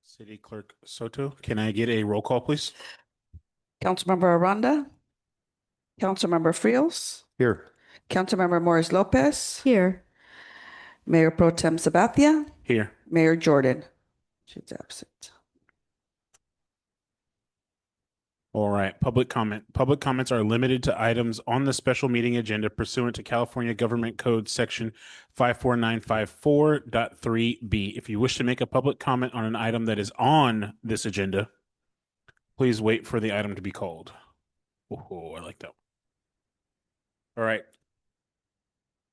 City Clerk Soto, can I get a roll call, please? Councilmember Aranda, Councilmember Frios, Here. Councilmember Morris Lopez, Here. Mayor Pro Tem Sabathia, Here. Mayor Jordan. She's absent. All right, public comment. Public comments are limited to items on the special meeting agenda pursuant to California Government Code Section 54954.3B. If you wish to make a public comment on an item that is on this agenda, please wait for the item to be called. Oh, I like that. All right.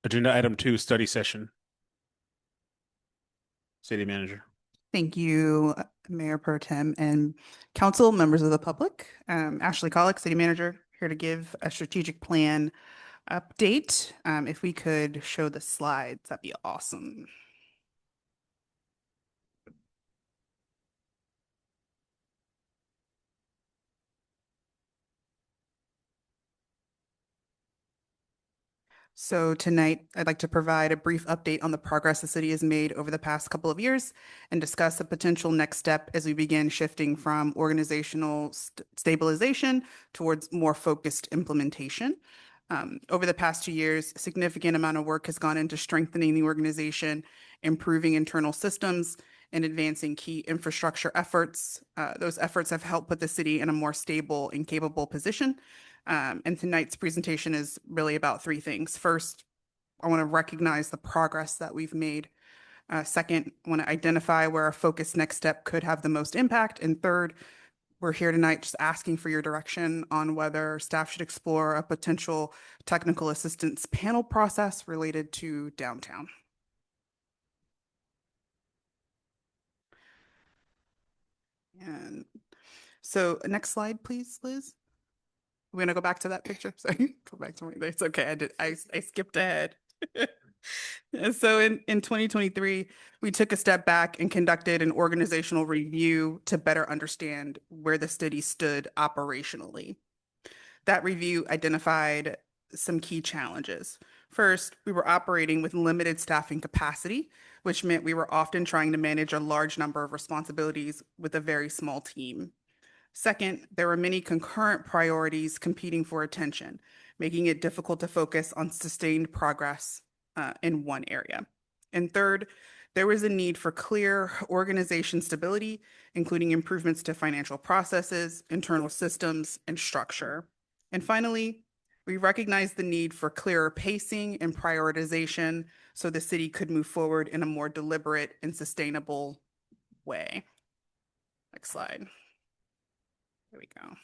Agenda item 2, study session. City manager. Thank you, Mayor Pro Tem and council, members of the public. Ashley Collick, City Manager, here to give a strategic plan update. If we could show the slides, that'd be awesome. So tonight, I'd like to provide a brief update on the progress the city has made over the past couple of years and discuss a potential next step as we begin shifting from organizational stabilization towards more focused implementation. Over the past 2 years, a significant amount of work has gone into strengthening the organization, improving internal systems, and advancing key infrastructure efforts. Those efforts have helped put the city in a more stable and capable position. And tonight's presentation is really about three things. First, I want to recognize the progress that we've made. Second, I want to identify where our focused next step could have the most impact. And third, we're here tonight just asking for your direction on whether staff should explore a potential technical assistance panel process related to downtown. And so next slide, please, Liz. We're gonna go back to that picture. Sorry, go back to my, it's okay. I skipped ahead. So in 2023, we took a step back and conducted an organizational review to better understand where the city stood operationally. That review identified some key challenges. First, we were operating with limited staffing capacity, which meant we were often trying to manage a large number of responsibilities with a very small team. Second, there were many concurrent priorities competing for attention, making it difficult to focus on sustained progress in one area. And third, there was a need for clear organization stability, including improvements to financial processes, internal systems, and structure. And finally, we recognized the need for clearer pacing and prioritization so the city could move forward in a more deliberate and sustainable way. Next slide. There we go.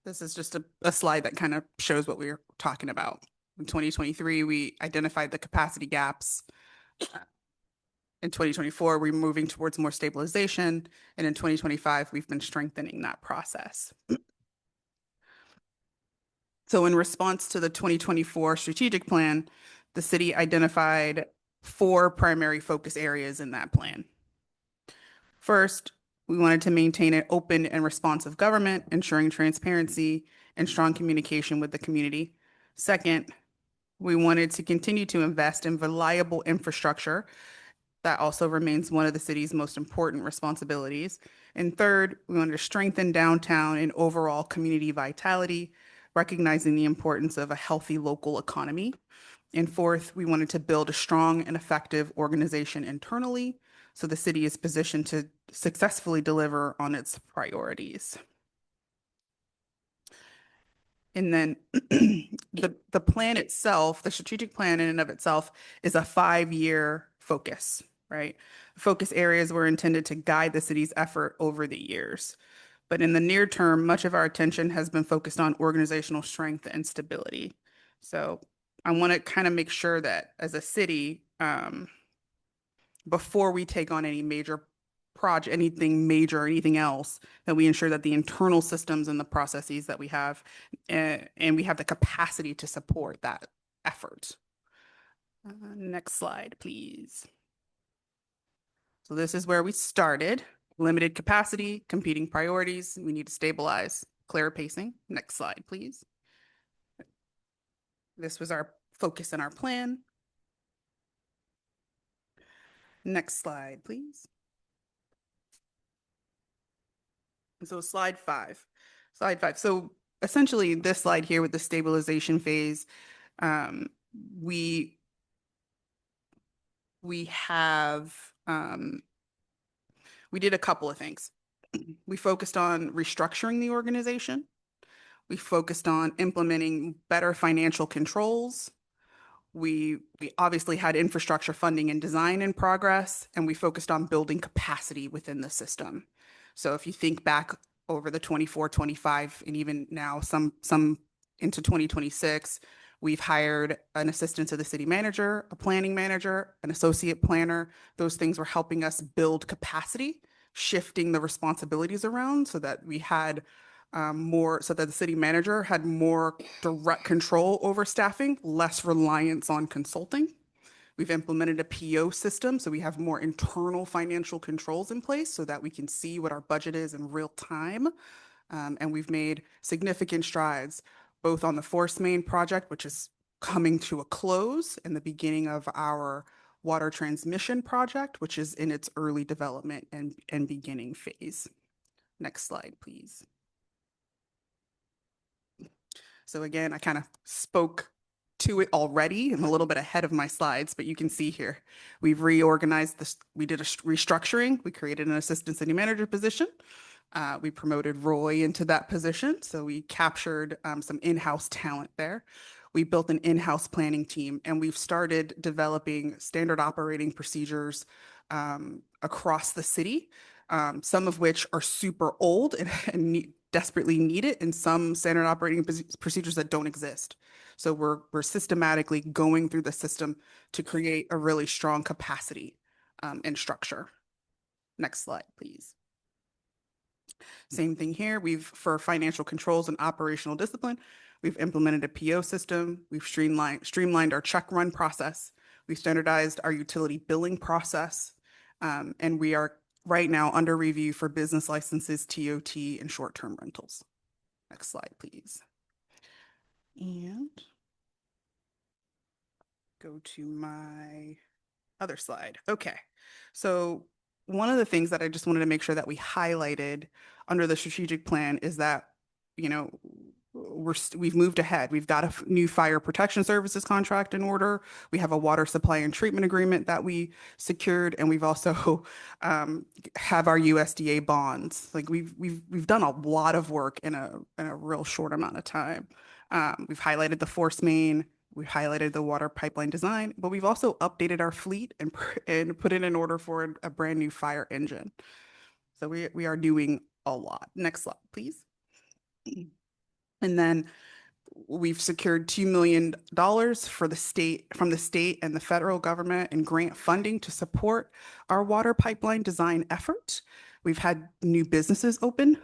This is just a slide that kind of shows what we were talking about. In 2023, we identified the capacity gaps. In 2024, we're moving towards more stabilization. And in 2025, we've been strengthening that process. So in response to the 2024 strategic plan, the city identified 4 primary focus areas in that plan. First, we wanted to maintain an open and responsive government, ensuring transparency and strong communication with the community. Second, we wanted to continue to invest in reliable infrastructure. That also remains one of the city's most important responsibilities. And third, we wanted to strengthen downtown and overall community vitality, recognizing the importance of a healthy local economy. And fourth, we wanted to build a strong and effective organization internally so the city is positioned to successfully deliver on its priorities. And then the plan itself, the strategic plan in and of itself, is a 5-year focus, right? Focus areas were intended to guide the city's effort over the years. But in the near term, much of our attention has been focused on organizational strength and stability. So I want to kind of make sure that as a city, before we take on any major project, anything major, anything else, that we ensure that the internal systems and the processes that we have, and we have the capacity to support that effort. Next slide, please. So this is where we started. Limited capacity, competing priorities. We need to stabilize, clear pacing. Next slide, please. This was our focus in our plan. Next slide, please. So slide 5. Slide 5. So essentially this slide here with the stabilization phase, um, we have we did a couple of things. We focused on restructuring the organization. We focused on implementing better financial controls. We obviously had infrastructure funding and design in progress, and we focused on building capacity within the system. So if you think back over the 24, 25, and even now some into 2026, we've hired an assistant to the city manager, a planning manager, an associate planner. Those things were helping us build capacity, shifting the responsibilities around so that we had more, so that the city manager had more direct control over staffing, less reliance on consulting. We've implemented a PO system, so we have more internal financial controls in place so that we can see what our budget is in real time. And we've made significant strides both on the Force Main project, which is coming to a close, and the beginning of our water transmission project, which is in its early development and beginning phase. Next slide, please. So again, I kind of spoke to it already. I'm a little bit ahead of my slides, but you can see here, we've reorganized this. We did a restructuring. We created an assistant city manager position. We promoted Roy into that position. So we captured some in-house talent there. We built an in-house planning team, and we've started developing standard operating procedures across the city, some of which are super old and desperately need it, and some standard operating procedures that don't exist. So we're systematically going through the system to create a really strong capacity and structure. Next slide, please. Same thing here. For financial controls and operational discipline, we've implemented a PO system. We've streamlined our check run process. We've standardized our utility billing process. And we are right now under review for business licenses, TOT, and short-term rentals. Next slide, please. And go to my other slide. Okay. So one of the things that I just wanted to make sure that we highlighted under the strategic plan is that, you know, we've moved ahead. We've got a new fire protection services contract in order. We have a water supply and treatment agreement that we secured, and we've also have our USDA bonds. Like we've done a lot of work in a real short amount of time. We've highlighted the Force Main. We've highlighted the water pipeline design, but we've also updated our fleet and put it in order for a brand new fire engine. So we are doing a lot. Next slide, please. And then we've secured $2 million for the state, from the state and the federal government in grant funding to support our water pipeline design effort. We've had new businesses open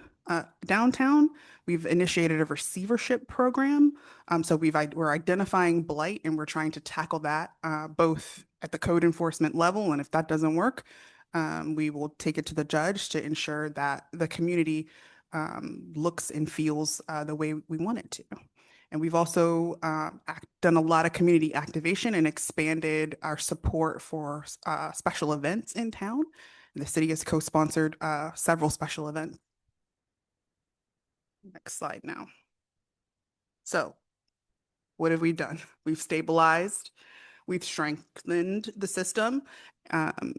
downtown. We've initiated a receivership program. So we're identifying blight, and we're trying to tackle that both at the code enforcement level. And if that doesn't work, we will take it to the judge to ensure that the community looks and feels the way we want it to. And we've also done a lot of community activation and expanded our support for special events in town. And the city has co-sponsored several special events. Next slide now. So what have we done? We've stabilized, we've strengthened the system, and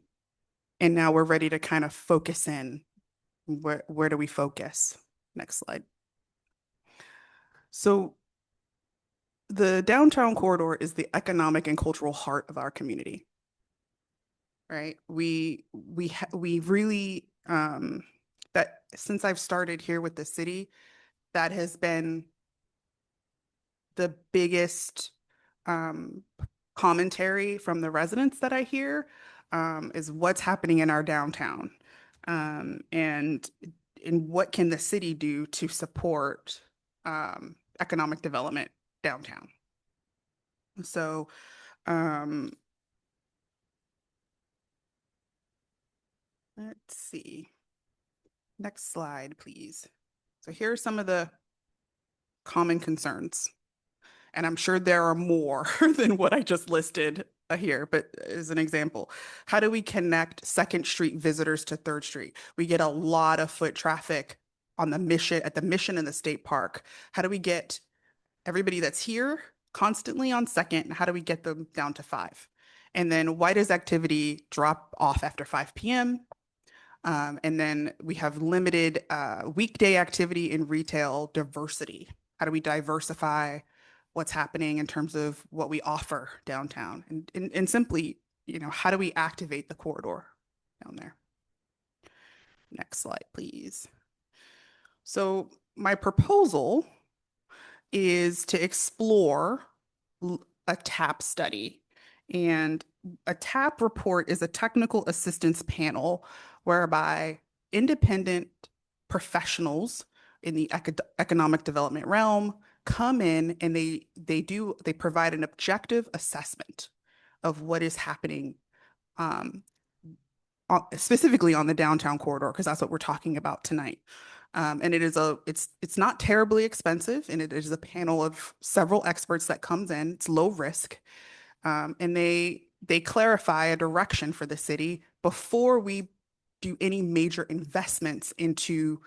now we're ready to kind of focus in. Where do we focus? Next slide. So the downtown corridor is the economic and cultural heart of our community, right? We really, that since I've started here with the city, that has been the biggest commentary from the residents that I hear, is what's happening in our downtown, and what can the city do to support economic development downtown. So let's see. Next slide, please. So here are some of the common concerns. And I'm sure there are more than what I just listed here, but as an example, how do we connect Second Street visitors to Third Street? We get a lot of foot traffic on the Mission, at the Mission and the State Park. How do we get everybody that's here constantly on Second? How do we get them down to 5? And then why does activity drop off after 5 p.m.? And then we have limited weekday activity in retail diversity. How do we diversify what's happening in terms of what we offer downtown? And simply, how do we activate the corridor down there? Next slide, please. So my proposal is to explore a TAP study. And a TAP report is a technical assistance panel whereby independent professionals in the economic development realm come in and they provide an objective assessment of what is happening, specifically on the downtown corridor, because that's what we're talking about tonight. And it's not terribly expensive, and it is a panel of several experts that comes in. It's low risk, and they clarify a direction for the city before we do any major investments into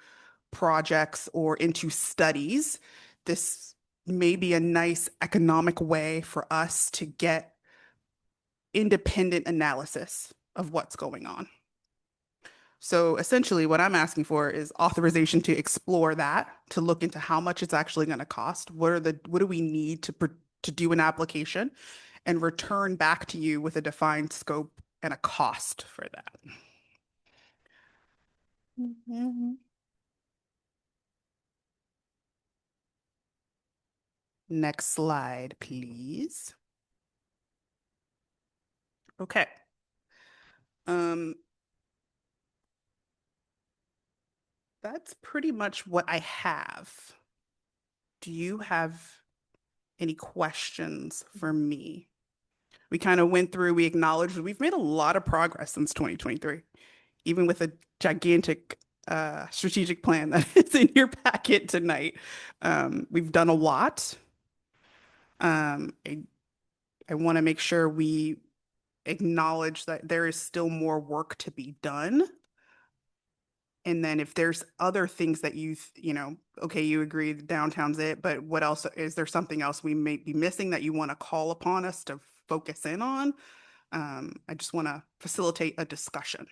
projects or into studies. This may be a nice economic way for us to get independent analysis of what's going on. So essentially what I'm asking for is authorization to explore that, to look into how much it's actually going to cost. What do we need to do an application, and return back to you with a defined scope and a cost for that. Next slide, please. Okay. That's pretty much what I have. Do you have any questions for me? We kind of went through, we acknowledged that we've made a lot of progress since 2023, even with a gigantic strategic plan that is in your packet tonight. We've done a lot. I want to make sure we acknowledge that there is still more work to be done. And then if there's other things that okay, you agree the downtown's it, but what else? Is there something else we may be missing that you want to call upon us to focus in on? I just want to facilitate a discussion.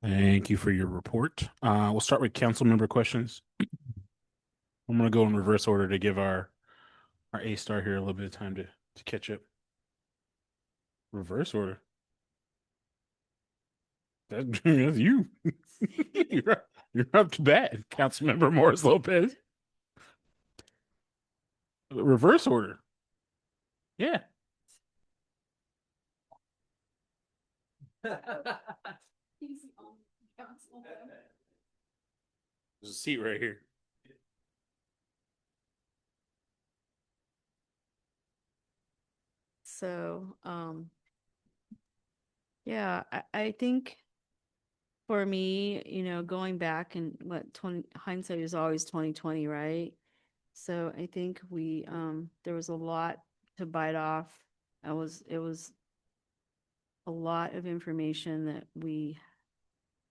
Thank you for your report. We'll start with council member questions. I'm going to go in reverse order to give our A-star here a little bit of time to catch up. Reverse order. That's you. You're up to bat, Councilmember Morris Lopez. Reverse order. Yeah. There's a seat right here. So, yeah, I think for me, going back and hindsight is always 2020, right? So I think there was a lot to bite off. It was a lot of information that we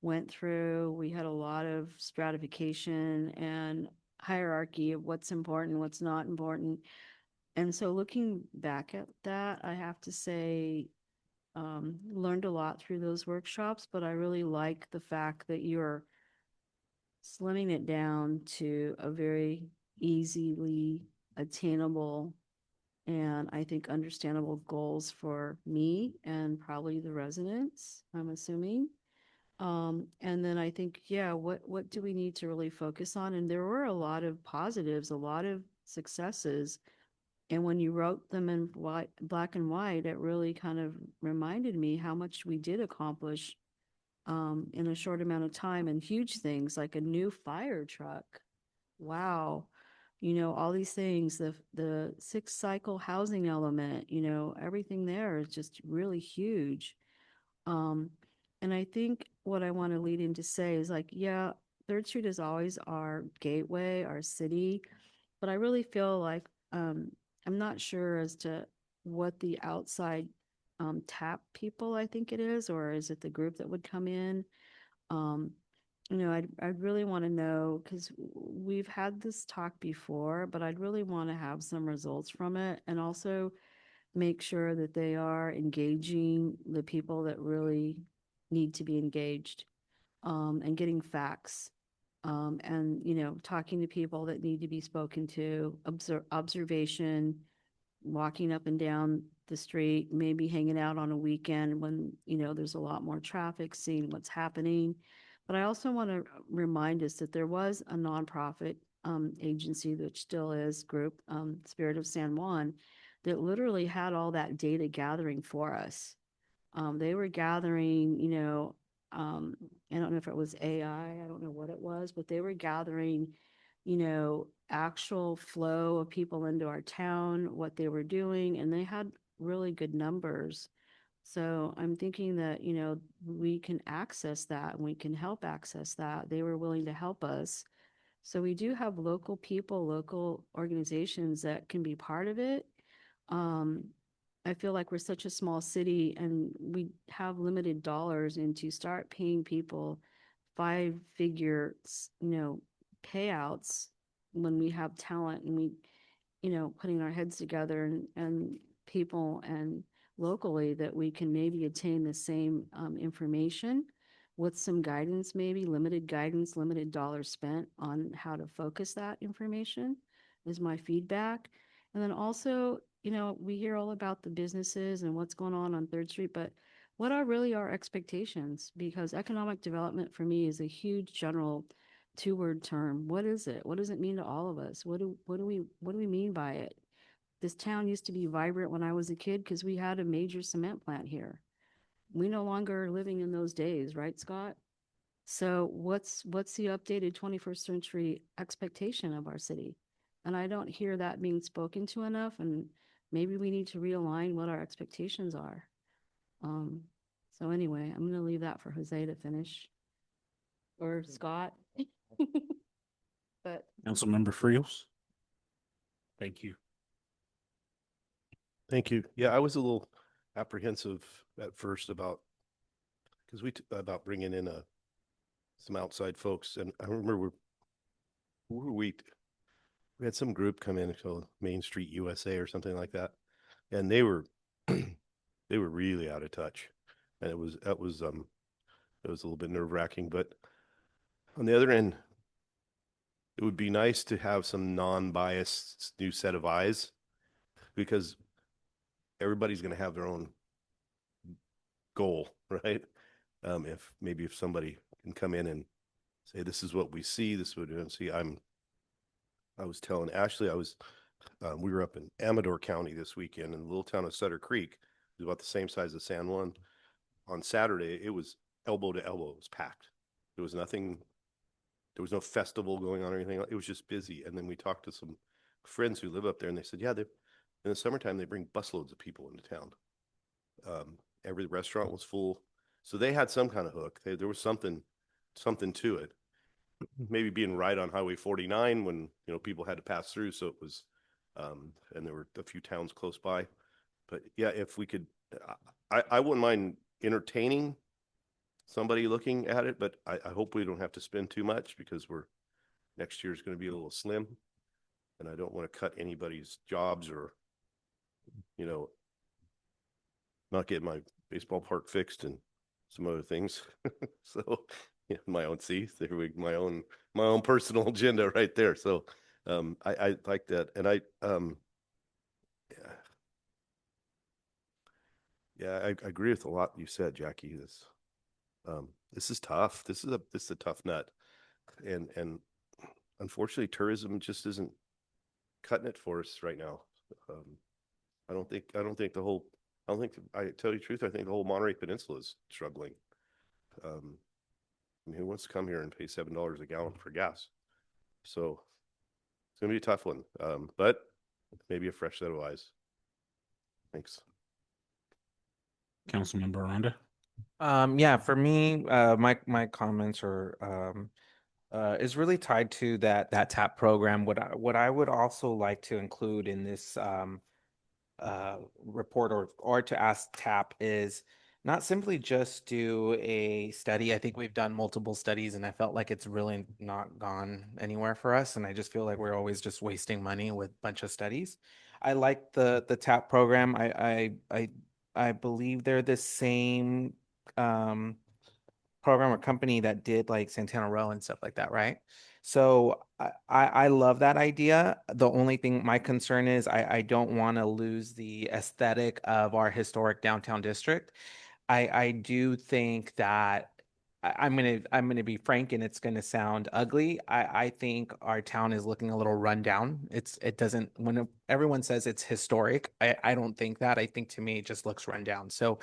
went through. We had a lot of stratification and hierarchy of what's important, what's not important. And so looking back at that, I have to say, learned a lot through those workshops, but I really like the fact that you're slimming it down to a very easily attainable and I think understandable goals for me and probably the residents, I'm assuming. And then I think, yeah, what do we need to really focus on? And there were a lot of positives, a lot of successes. And when you wrote them in black and white, it really kind of reminded me how much we did accomplish in a short amount of time, and huge things like a new fire truck. Wow. All these things, the 6-cycle housing element, everything there is just really huge. And I think what I want to lead in to say is like, yeah, Third Street is always our gateway, our city, but I really feel like I'm not sure as to what the outside tap people I think it is, or is it the group that would come in? Um, I'd really want to know because we've had this talk before, but I'd really want to have some results from it and also make sure that they are engaging the people that really need to be engaged, and getting facts, and, talking to people that need to be spoken to, observation, walking up and down the street, maybe hanging out on a weekend when, there's a lot more traffic, seeing what's happening. But I also want to remind us that there was a nonprofit agency, which still is group, Spirit of San Juan, that literally had all that data gathering for us. They were gathering, I don't know if it was AI, I don't know what it was, but they were gathering, actual flow of people into our town, what they were doing, and they had really good numbers. So I'm thinking that, we can access that and we can help access that. They were willing to help us. So we do have local people, local organizations that can be part of it. Um, I feel like we're such a small city and we have limited dollars, and to start paying people five-figure, payouts when we have talent and we, putting our heads together and people and locally that we can maybe attain the same information with some guidance, maybe limited guidance, limited dollars spent on how to focus that information is my feedback. And then also, we hear all about the businesses and what's going on Third Street, but what are really our expectations? Because economic development for me is a huge general two-word term. What is it? What does it mean to all of us? What do we mean by it? This town used to be vibrant when I was a kid because we had a major cement plant here. We no longer are living in those days, right, Scott? So what's the updated 21st century expectation of our city? And I don't hear that being spoken to enough, and maybe we need to realign what our expectations are. Um, so anyway, I'm gonna leave that for Jose to finish, or Scott. But Councilmember Friels. Thank you. Thank you. Yeah, I was a little apprehensive at first about about bringing in some outside folks, and I remember we had some group come in called Main Street USA or something like that, and they were they were really out of touch, and it was a little bit nerve-wracking. But on the other end, it would be nice to have some non-biased new set of eyes, because everybody's going to have their own goal, right? If somebody can come in and say, this is what we see, this is what we don't see. I was telling Ashley, we were up in Amador County this weekend in the little town of Sutter Creek. It was about the same size as San Juan. On Saturday, it was elbow to elbow. It was packed. There was there was no festival going on or anything. It was just busy. And then we talked to some friends who live up there, and they said, yeah, in the summertime, they bring busloads of people into town. Every restaurant was full. So they had some kind of hook. There was something to it. Maybe being right on Highway 49 when, people had to pass through. So it was, and there were a few towns close by. But yeah, if we could, I wouldn't mind entertaining somebody looking at it, but I hope we don't have to spend too much, because next year is going to be a little slim, and I don't want to cut anybody's jobs or, not get my baseball park fixed and some other things. So yeah, my own my own personal agenda right there. So I like that. And I agree with a lot you said, Jackie. This is tough. This is a tough nut. And unfortunately tourism just isn't cutting it for us right now. I don't think I tell you the truth, I think the whole Monterey Peninsula is struggling. Who wants to come here and pay $7 a gallon for gas? So it's gonna be a tough one. But maybe a fresh set of eyes. Thanks. Councilmember Aranda. Yeah, for me, my comments are is really tied to that TAP program. What I would also like to include in this report or to ask TAP is not simply just do a study. I think we've done multiple studies and I felt like it's really not gone anywhere for us. And I just feel like we're always just wasting money with a bunch of studies. I like the TAP program. I believe they're the same um program or company that did like Santana Row and stuff like that, right? So I love that idea. The only thing my concern is I don't want to lose the aesthetic of our historic downtown district. I do think that I'm gonna be frank and it's gonna sound ugly. I think our town is looking a little run down. It doesn't when everyone says it's historic, I don't think that. I think to me it just looks run down. So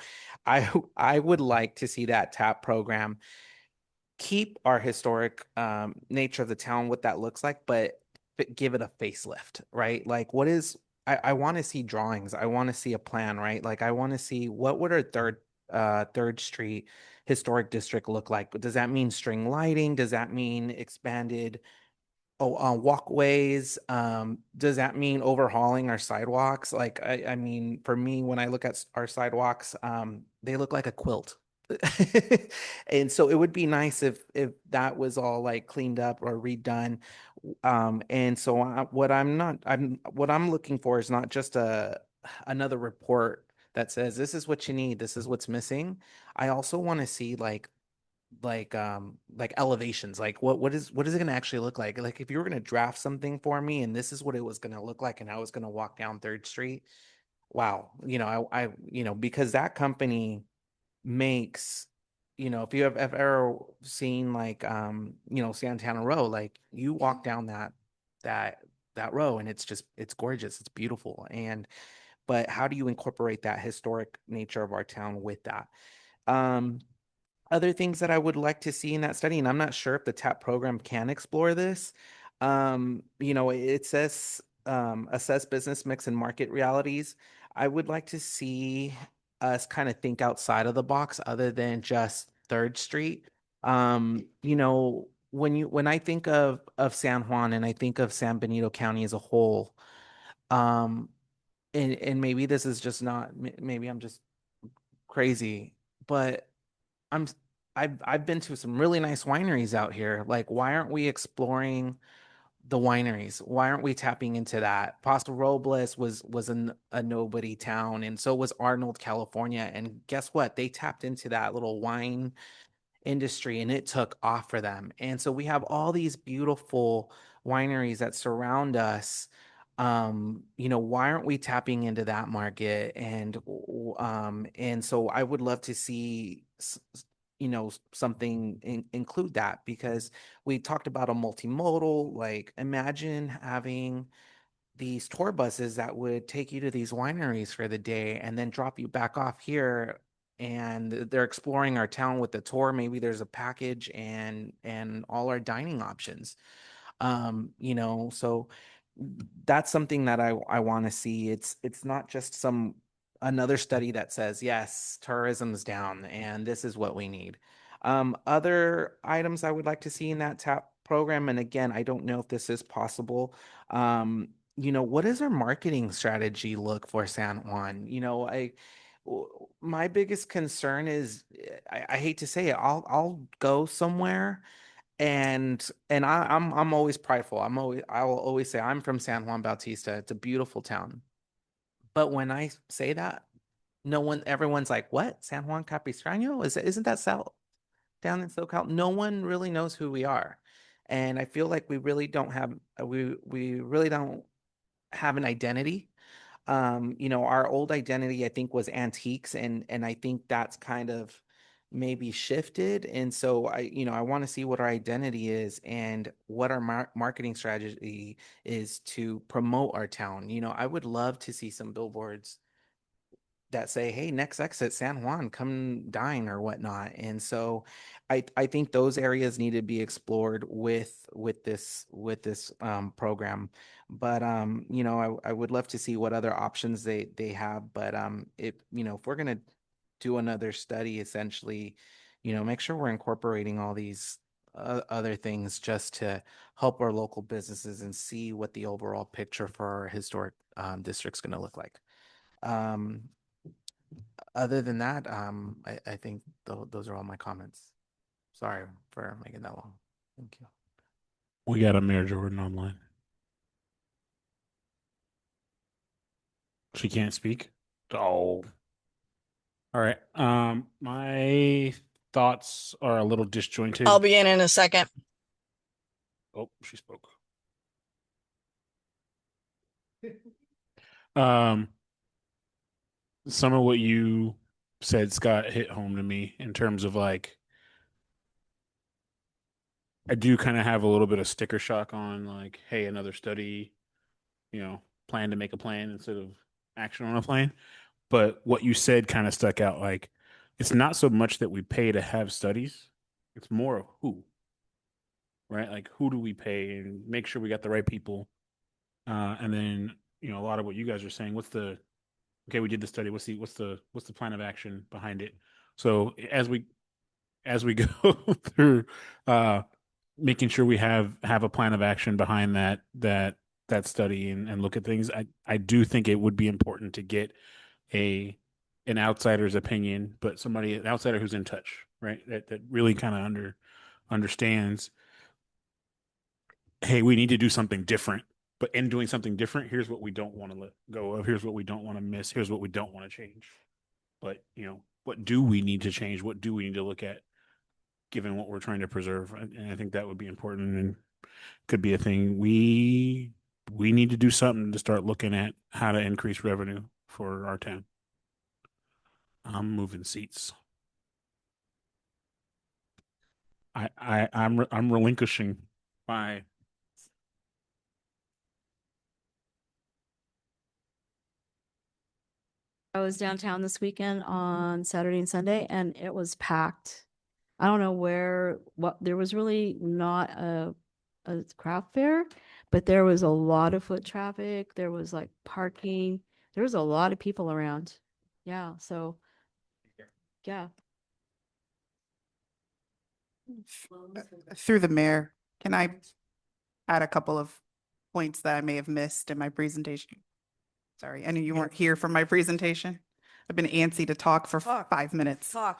I would like to see that TAP program keep our historic nature of the town, what that looks like, but give it a facelift, right? Like what is I want to see drawings. I want to see a plan, right? Like I want to see what would our Third Street historic district look like? Does that mean string lighting? Does that mean expanded walkways? Does that mean overhauling our sidewalks? Like, I mean, for me, when I look at our sidewalks, they look like a quilt. And so it would be nice if that was all like cleaned up or redone. And so what I'm looking for is not just another report that says this is what you need, this is what's missing. I also want to see like elevations, like what is it going to actually look like if you were going to draft something for me and this is what it was going to look like and I was going to walk down Third Street. Wow, I because that company makes, if you have ever seen like Santana Row, like you walk down that that row and it's gorgeous, it's beautiful. And but how do you incorporate that historic nature of our town with that? um Other things that I would like to see in that study, and I'm not sure if the TAP program can explore this. It says assess business mix and market realities. I would like to see us kind of think outside of the box other than just Third Street. When I think of San Juan and I think of San Benito County as a whole, um, and maybe this is just not maybe I'm just crazy, but I'm I've been to some really nice wineries out here. Like, why aren't we exploring the wineries? Why aren't we tapping into that? Paso Robles was a nobody town, and so was Arnold, California. And guess what? They tapped into that little wine industry and it took off for them. And so we have all these beautiful wineries that surround us. Why aren't we tapping into that market? And so I would love to see something include that, because we talked about a multimodal, like imagine having these tour buses that would take you to these wineries for the day and then drop you back off here, and they're exploring our town with the tour. Maybe there's a package and all our dining options. So that's something that I want to see. It's not just some another study that says yes, tourism's down and this is what we need. Other items I would like to see in that TAP program, and again, I don't know if this is possible. What does our marketing strategy look for San Juan? My biggest concern is I hate to say it, I'll go somewhere and I'm always prideful. I will always say I'm from San Juan Bautista. It's a beautiful town. But when I say that, everyone's like, "What? San Juan Capistrano? Isn't that South down in SoCal?" No one really knows who we are. And I feel like we really don't have an identity. Our old identity, I think, was antiques, and I think that's kind of maybe shifted. And so I want to see what our identity is and what our marketing strategy is to promote our town. I would love to see some billboards that say, "Hey, next exit San Juan, come dine," or whatnot. And so I think those areas need to be explored with this program. But I would love to see what other options they have. But if we're gonna do another study, essentially, make sure we're incorporating all these other things just to help our local businesses and see what the overall picture for our historic district's going to look like. Other than that, I think those are all my comments. Sorry for making that long. Thank you. We got a Mayor Jordan online. She can't speak. Oh. All right. My thoughts are a little disjointed. I'll be in a second. Oh, she spoke. Um, some of what you said, Scott, hit home to me in terms of like, I do kind of have a little bit of sticker shock on like, hey, another study, plan to make a plan instead of action on a plan. But what you said kind of stuck out. Like, it's not so much that we pay to have studies, it's more of who, right? Like, who do we pay and make sure we got the right people. And then, a lot of what you guys are saying, okay, we did the study. What's the plan of action behind it? So as we go through making sure we have a plan of action behind that study and look at things, I do think it would be important to get an outsider's opinion, but an outsider who's in touch, right? That really kind of understands, hey, we need to do something different. But in doing something different, here's what we don't want to let go of. Here's what we don't want to miss. Here's what we don't want to change. But, what do we need to change? What do we need to look at given what we're trying to preserve? And I think that would be important and could be a thing. We need to do something to start looking at how to increase revenue for our town. I'm moving seats. I'm relinquishing my. I was downtown this weekend on Saturday and Sunday, and it was packed. I don't know there was really not a craft fair, but there was a lot of foot traffic. There was like parking. There was a lot of people around. Yeah. So, yeah. Through the mayor, can I add a couple of points that I may have missed in my presentation? Sorry, I knew you weren't here for my presentation. I've been antsy to talk for 5 minutes. Talk.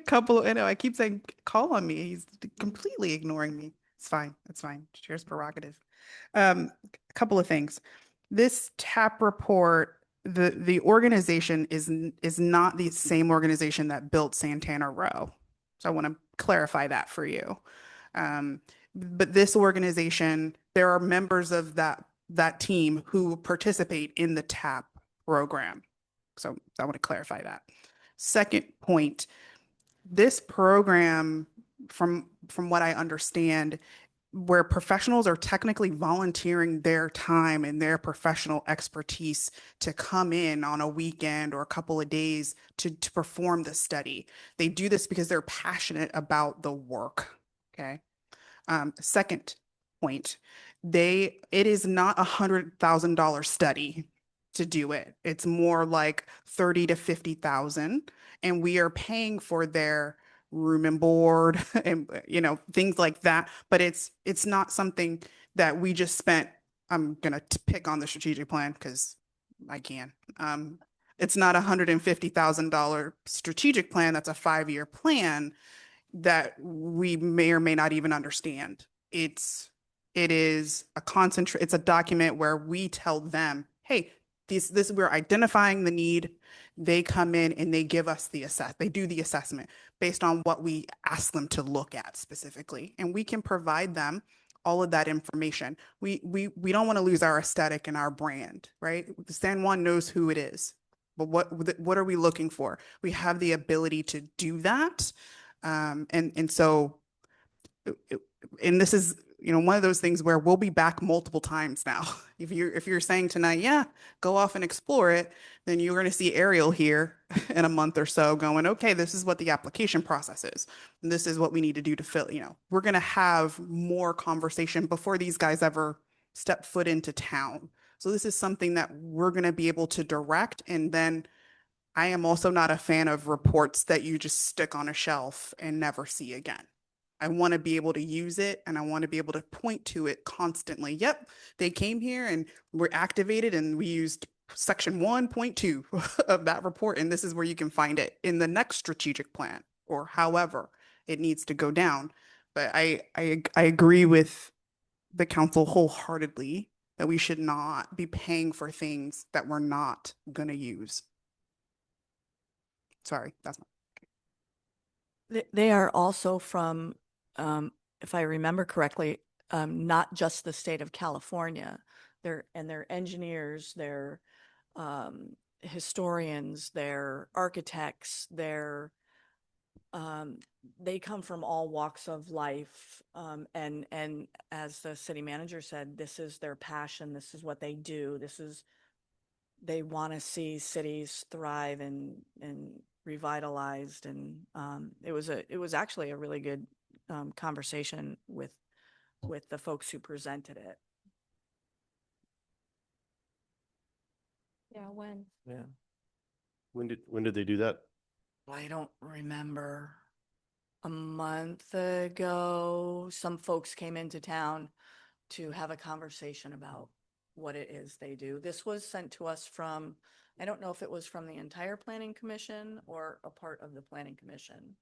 Couple, I keep saying, call on me. He's completely ignoring me. It's fine. It's fine. Chair's prerogative. A couple of things. This TAP report, the organization is not the same organization that built Santana Row. So I want to clarify that for you. But this organization, there are members of that team who participate in the TAP program. So I want to clarify that. Second point, this program, from what I understand, where professionals are technically volunteering their time and their professional expertise to come in on a weekend or a couple of days to perform the study. They do this because they're passionate about the work. Okay. Second point, it is not $100,000 study to do it. It's more like 30 to 50,000, and we are paying for their room and board and things like that. But it's not something that we just spent. I'm gonna pick on the strategic plan because I can. It's not $150,000 strategic plan. That's a 5-year plan that we may or may not even understand. It is it's a document where we tell them, hey, this we're identifying the need. They come in and they give us they do the assessment based on what we ask them to look at specifically. And we can provide them all of that information. We don't want to lose our aesthetic and our brand, right? San Juan knows who it is, but what are we looking for? We have the ability to do that. And so, and this is, one of those things where we'll be back multiple times now. If you're saying tonight, yeah, go off and explore it, then you're going to see Ariel here in a month or so going, okay, this is what the application process is. And this is what we need to do to fill, we're going to have more conversation before these guys ever step foot into town. So this is something that we're going to be able to direct. And then I am also not a fan of reports that you just stick on a shelf and never see again. I want to be able to use it and I want to be able to point to it constantly. Yep, they came here and were activated and we used section 1.2 of that report. And this is where you can find it in the next strategic plan or however it needs to go down. But I agree with the council wholeheartedly that we should not be paying for things that we're not going to use. Sorry, that's my. They are also from, if I remember correctly, not just the state of California. They're engineers, they're historians, they're architects, they come from all walks of life. And as the city manager said, this is their passion. This is what they do. They want to see cities thrive and revitalized. And it was actually a really good conversation with the folks who presented it. Yeah, when? Yeah. When did they do that? I don't remember. A month ago, some folks came into town to have a conversation about what it is they do. This was sent to us from, I don't know if it was from the entire planning commission or a part of the planning commission,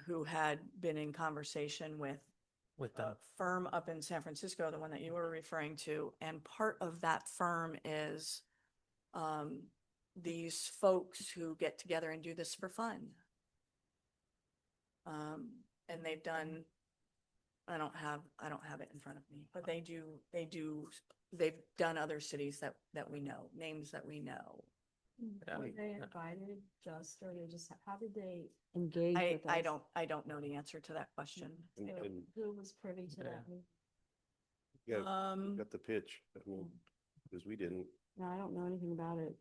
who had been in conversation with With a firm up in San Francisco, the one that you were referring to. And part of that firm is these folks who get together and do this for fun. And they've done, I don't have it in front of me, but they've done other cities that we know, names that we know. Yeah. Were they invited just, or they just, how did they engage with us? I don't know the answer to that question. And- So and who was privy to that? meeting? you Um, got the pitch, I mean, because we didn't. No, I don't know anything about it.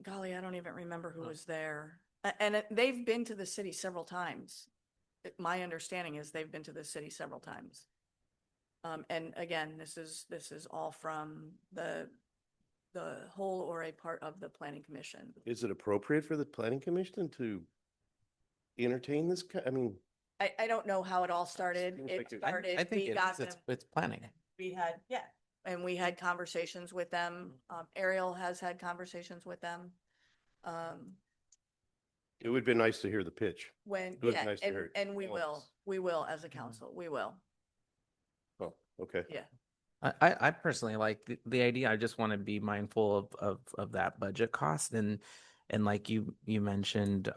golly, I don't even remember who was there. And they've been to the city several times. My understanding is they've been to the city several times. And again, this is all from the whole or a part of the planning commission. Is it appropriate for the planning commission to entertain this? I mean, I don't know how it all started. Seems It like it- started, I think we got them, it's planning. we had, yeah, and we had conversations with them. Ariel has had conversations with them. it would be nice to hear the pitch. When, It would be yeah, nice to hear it. and we Oh. will as a council, we will, Oh, okay. yeah. I personally like the idea. I just want to be mindful of that budget cost and like you mentioned,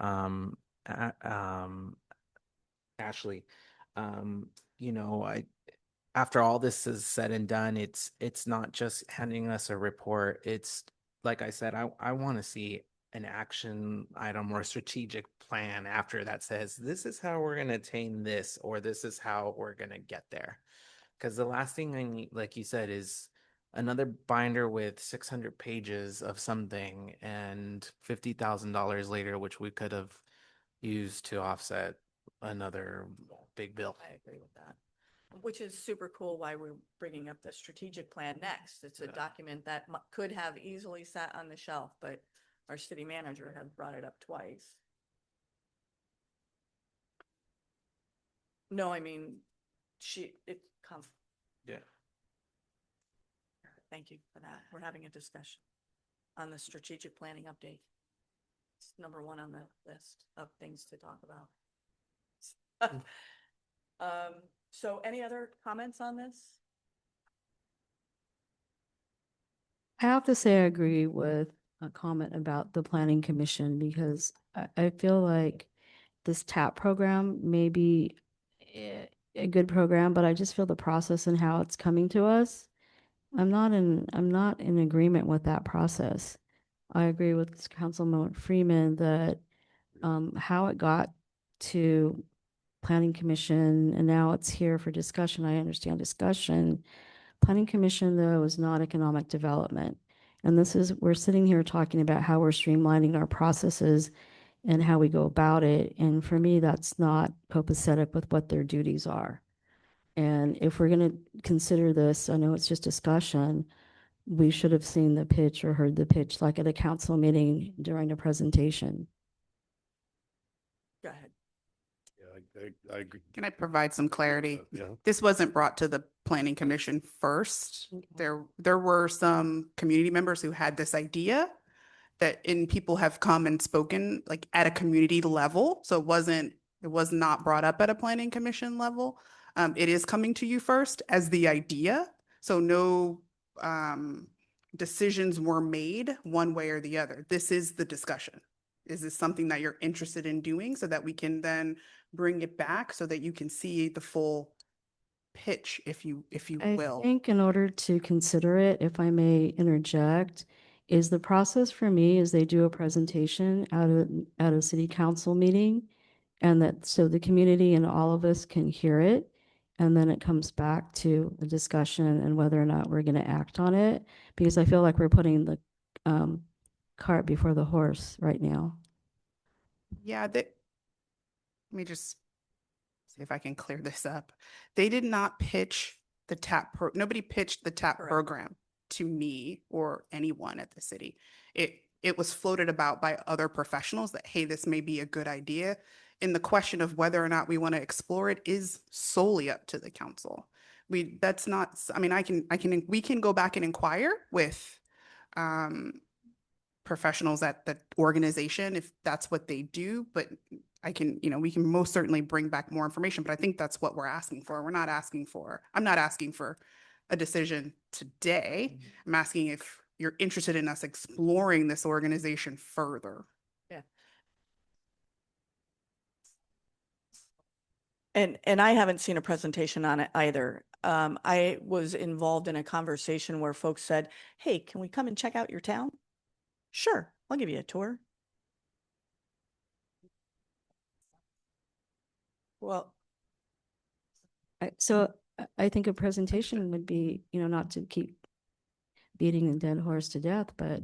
Ashley, after all this is said and done, it's not just handing us a report. It's like I said, I want to see an action item or a strategic plan after that says this is how we're going to attain this, or this is how we're going to get there. Because the last thing I need, like you said, is another binder with 600 pages of something and $50,000 later, which we could have used to offset another big bill. I agree with that. Which is super cool why we're bringing up the strategic plan next. It's a Yeah. document that could have easily sat on the shelf, but our city manager has brought it up twice. No, I mean, Yeah. thank you for that. We're having a discussion on the strategic planning update. It's number one on the list of things to talk about. So any other comments on this? I have to say I agree with a comment about the planning commission because I feel like this TAP program may be a good program, but I just feel the process and how it's coming to us. I'm not in agreement with that process. I agree with Councilman Freeman that how it got to planning commission and now it's here for discussion. I understand discussion. Planning commission though is not economic development. And we're sitting here talking about how we're streamlining our processes and how we go about it. And for me, that's not copacetic with what their duties are. And if we're going to consider this, I know it's just discussion, we should have seen the pitch or heard the pitch like at a council meeting during a presentation. Go ahead. Yeah, I agree. Can I provide some clarity? Yeah. This wasn't brought to the planning commission first. Okay. There were some community members who had this idea people have come and spoken like at a community level. So it was not brought up at a planning commission level. It is coming to you first as the idea. So no decisions were made one way or the other. This is the discussion. Is this something that you're interested in doing so that we can then bring it back so that you can see the full pitch, if you I will? think in order to consider it, if I may interject, is the process for me is they do a presentation at a city council meeting, and that so the community and all of us can hear it, and then it comes back to a discussion and whether or not we're going to act on it, because I feel like we're putting the cart before the horse right now. Yeah, let me just see if I can clear this up. They did not pitch the nobody pitched the TAP Correct. program to me or anyone at the city. It was floated about by other professionals that, hey, this may be a good idea. And the question of whether or not we want to explore it is solely up to the council. That's not, I mean, we can go back and inquire with professionals at the organization if that's what they do, but we can most certainly bring back more information, but I think that's what we're asking for. I'm not asking for a decision today. I'm asking if you're interested in us exploring this organization further. Yeah. And I haven't seen a presentation on it either. I was involved in a conversation where folks said, hey, can we come and check out your town? Sure, I'll give you a tour. Well, I think a presentation would be, not to keep beating the dead horse to death, but,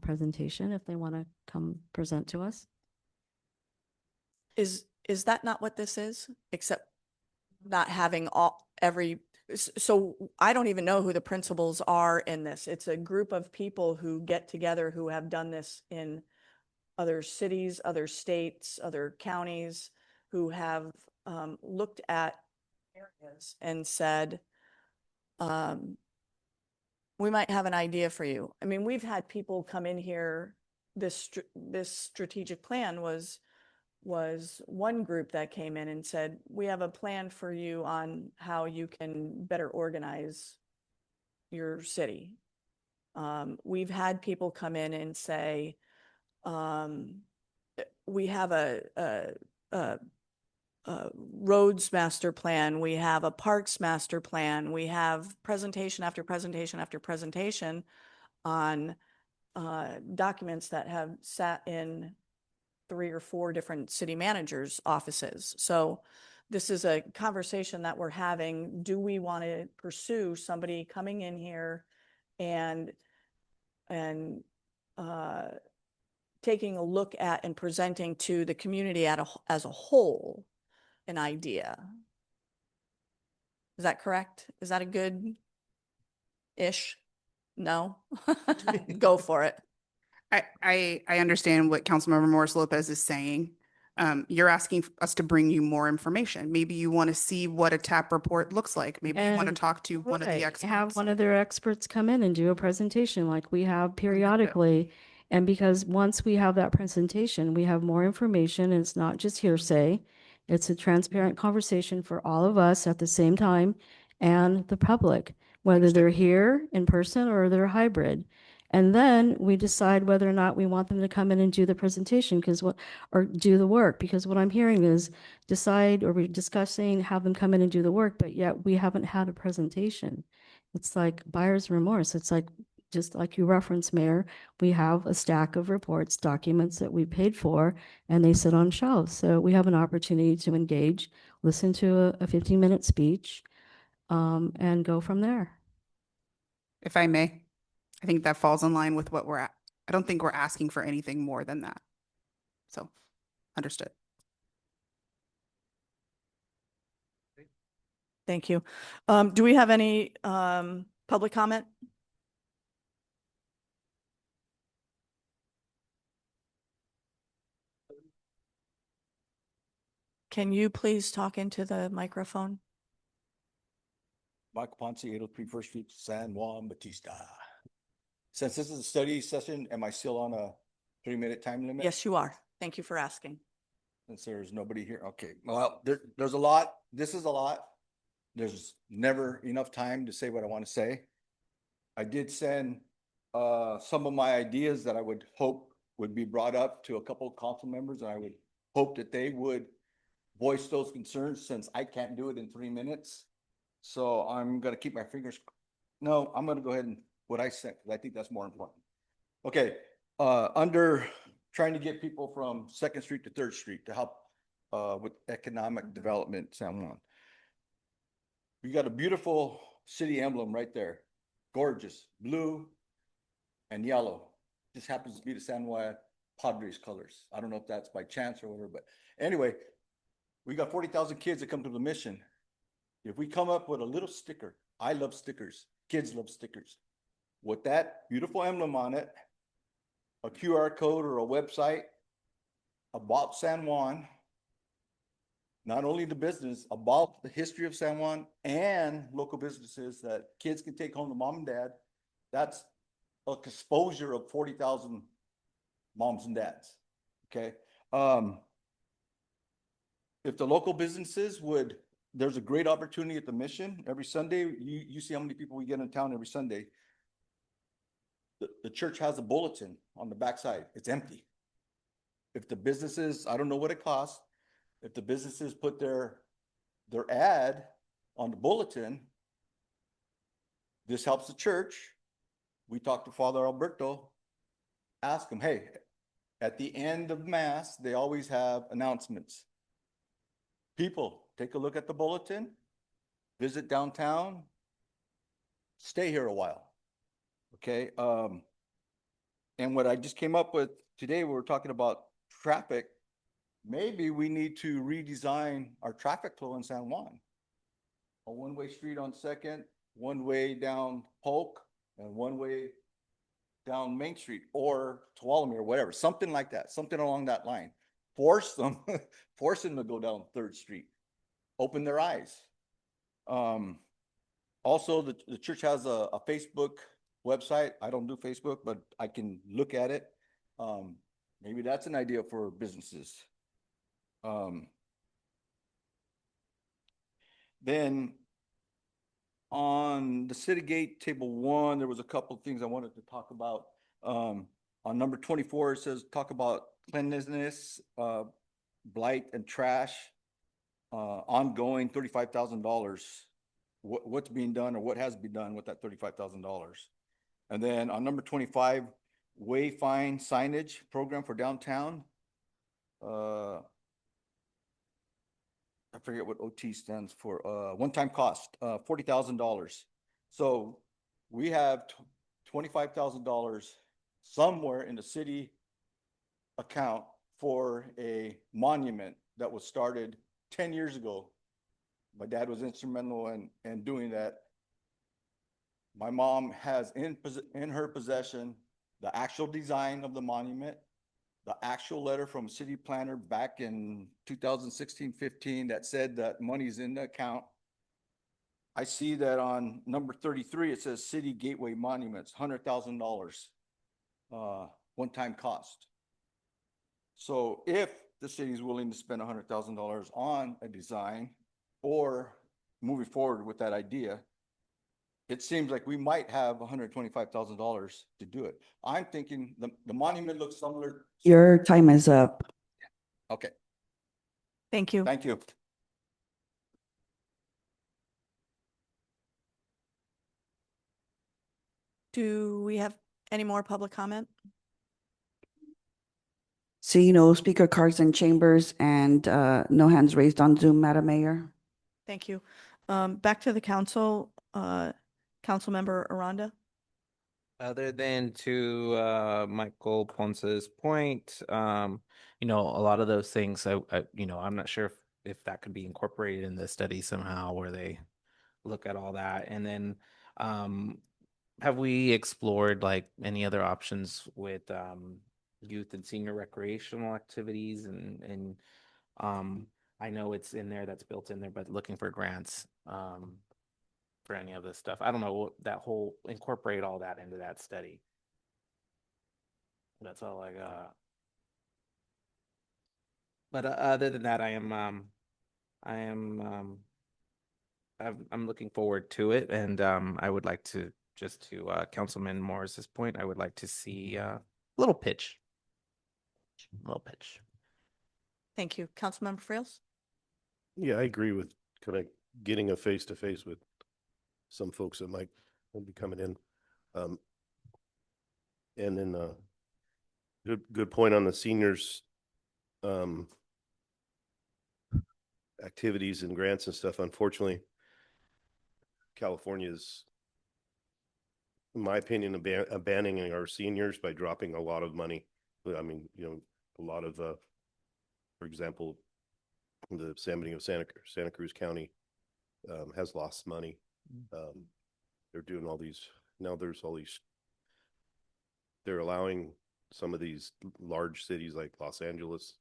presentation if they want to come present to us. is that not what this is? Except not having so I don't even know who the principals are in this. It's a group of people who get together who have done this in other cities, other states, other counties, who have looked at areas and said, we might have an idea for you. I mean, we've had people come in here. This strategic plan was one group that came in and said, we have a plan for you on how you can better organize your city. We've had people come in and say, we have a roads master plan, we have a parks master plan, we have presentation after presentation after presentation on documents that have sat in 3 or 4 different city managers' offices. So this is a conversation that we're having. Do we want to pursue somebody coming in here and taking a look at and presenting to the community as a whole an idea? Is that correct? Is that a good-ish? No? Go for it. I understand what Councilmember Morris Lopez is saying. You're asking us to bring you more information. Maybe you want to see what a TAP report looks like. Maybe you want to And talk to one of the Right. experts. Have one of their experts come in and do a presentation like we have periodically. And because once we have that presentation, we have more information, and it's not just hearsay. It's a transparent conversation for all of us at the same time and the public, whether they're here in person or they're hybrid. And then we decide whether or not we want them to come in and do the presentation or do the work, because what I'm hearing is decide, or we're discussing, have them come in and do the work, but yet we haven't had a presentation. It's like buyer's remorse. It's like, just like you referenced, Mayor, we have a stack of reports, documents that we paid for, and they sit on shelves. So we have an opportunity to engage, listen to a 15-minute speech, and go from there. If I may, I think that falls in line with what we're at. I don't think we're asking for anything more than that. So, understood. Thank you. Do we have any public comment? Can you please talk into the microphone? Michael Ponce, 803 First Street, San Juan Bautista. Since this is a study session, am I still on a 3-minute time limit? Yes, you are. Thank you for asking. Since there's nobody here, okay, well, there's a lot, this is a lot. There's never enough time to say what I want to say. I did send some of my ideas that I would hope would be brought up to a couple of council members, and I would hope that they would voice those concerns since I can't do it in 3 minutes. So I'm gonna keep my fingers, no, I'm gonna go ahead and what I sent, because I think that's more important. Okay, under trying to get people from Second Street to Third Street to help with economic development, San Juan. We got a beautiful city emblem right there. Gorgeous, blue and yellow. Just happens to be the San Juan Padres colors. I don't know if that's by chance or whatever, but anyway, we got 40,000 kids that come to the mission. If we come up with a little sticker, I love stickers, kids love stickers, with that beautiful emblem on it, a QR code or a website about San Juan, not only the business, about the history of San Juan and local businesses that kids can take home to mom and dad. That's a exposure of 40,000 moms and dads. Okay. If the local businesses would, there's a great opportunity at the mission every Sunday. You see how many people we get in town every Sunday. The church has a bulletin on the backside. It's empty. If the businesses, I don't know what it costs, if the businesses put their ad on the bulletin, this helps the church. We talked to Father Alberto, ask him, hey, at the end of Mass, they always have announcements. People, take a look at the bulletin, visit downtown, stay here a while. Okay. And what I just came up with today, we were talking about traffic. Maybe we need to redesign our traffic flow in San Juan. A one-way street on Second, one way down Polk, and one way down Main Street or Tuolumne or whatever, something like that, something along that line. Force them to go down Third Street, open their eyes. Also, the church has a Facebook website. I don't do Facebook, but I can look at it. Maybe that's an idea for businesses. Then on the City Gate Table 1, there was a couple of things I wanted to talk about. On number 24, it says talk about cleanliness, blight and trash, ongoing $35,000. What's being done or what has been done with that $35,000. And then on number 25, wayfind signage program for downtown. I forget what OT stands for, one-time cost, $40,000. So we have $25,000 somewhere in the city account for a monument that was started 10 years ago. My dad was instrumental in doing that. My mom has in her possession the actual design of the monument, the actual letter from city planner back in 2016-15 that said that money's in the account. I see that on number 33, it says City Gateway Monuments, $100,000 one-time cost. So if the city is willing to spend $100,000 on a design or moving forward with that idea, it seems like we might have $125,000 to do it. I'm thinking the monument looks similar. Your time is up. Okay, Thank you. thank you. Do we have any more public comment? See no speaker cards in chambers and no hands raised on Zoom, Madam Mayor. Thank you. Back to the council, Councilmember Aranda. Other than to Michael Ponce's point, you know, a lot of those things, you know, I'm not sure if that could be incorporated in the study somehow where they look at all that. And then have we explored like any other options with youth and senior recreational activities and I know it's in there, that's built in there, but looking for grants for any of this stuff. I don't know what that whole incorporate all that into that study. That's all I got. But other than that, I am I'm looking forward to it, and I would like to just to Councilman Morris's point, I would like to see a little pitch. A little pitch. Thank you. Councilmember Friels? Yeah, I agree with kind of getting a face to face with some folks that might be coming in. And then good point on the seniors activities and grants and stuff. Unfortunately, California is, in my opinion, abandoning our seniors by dropping a lot of money. I mean, a lot of, for example, the San Benito Santa Cruz County has lost money. They're doing all these, now there's all these, they're allowing some of these large cities like Los Angeles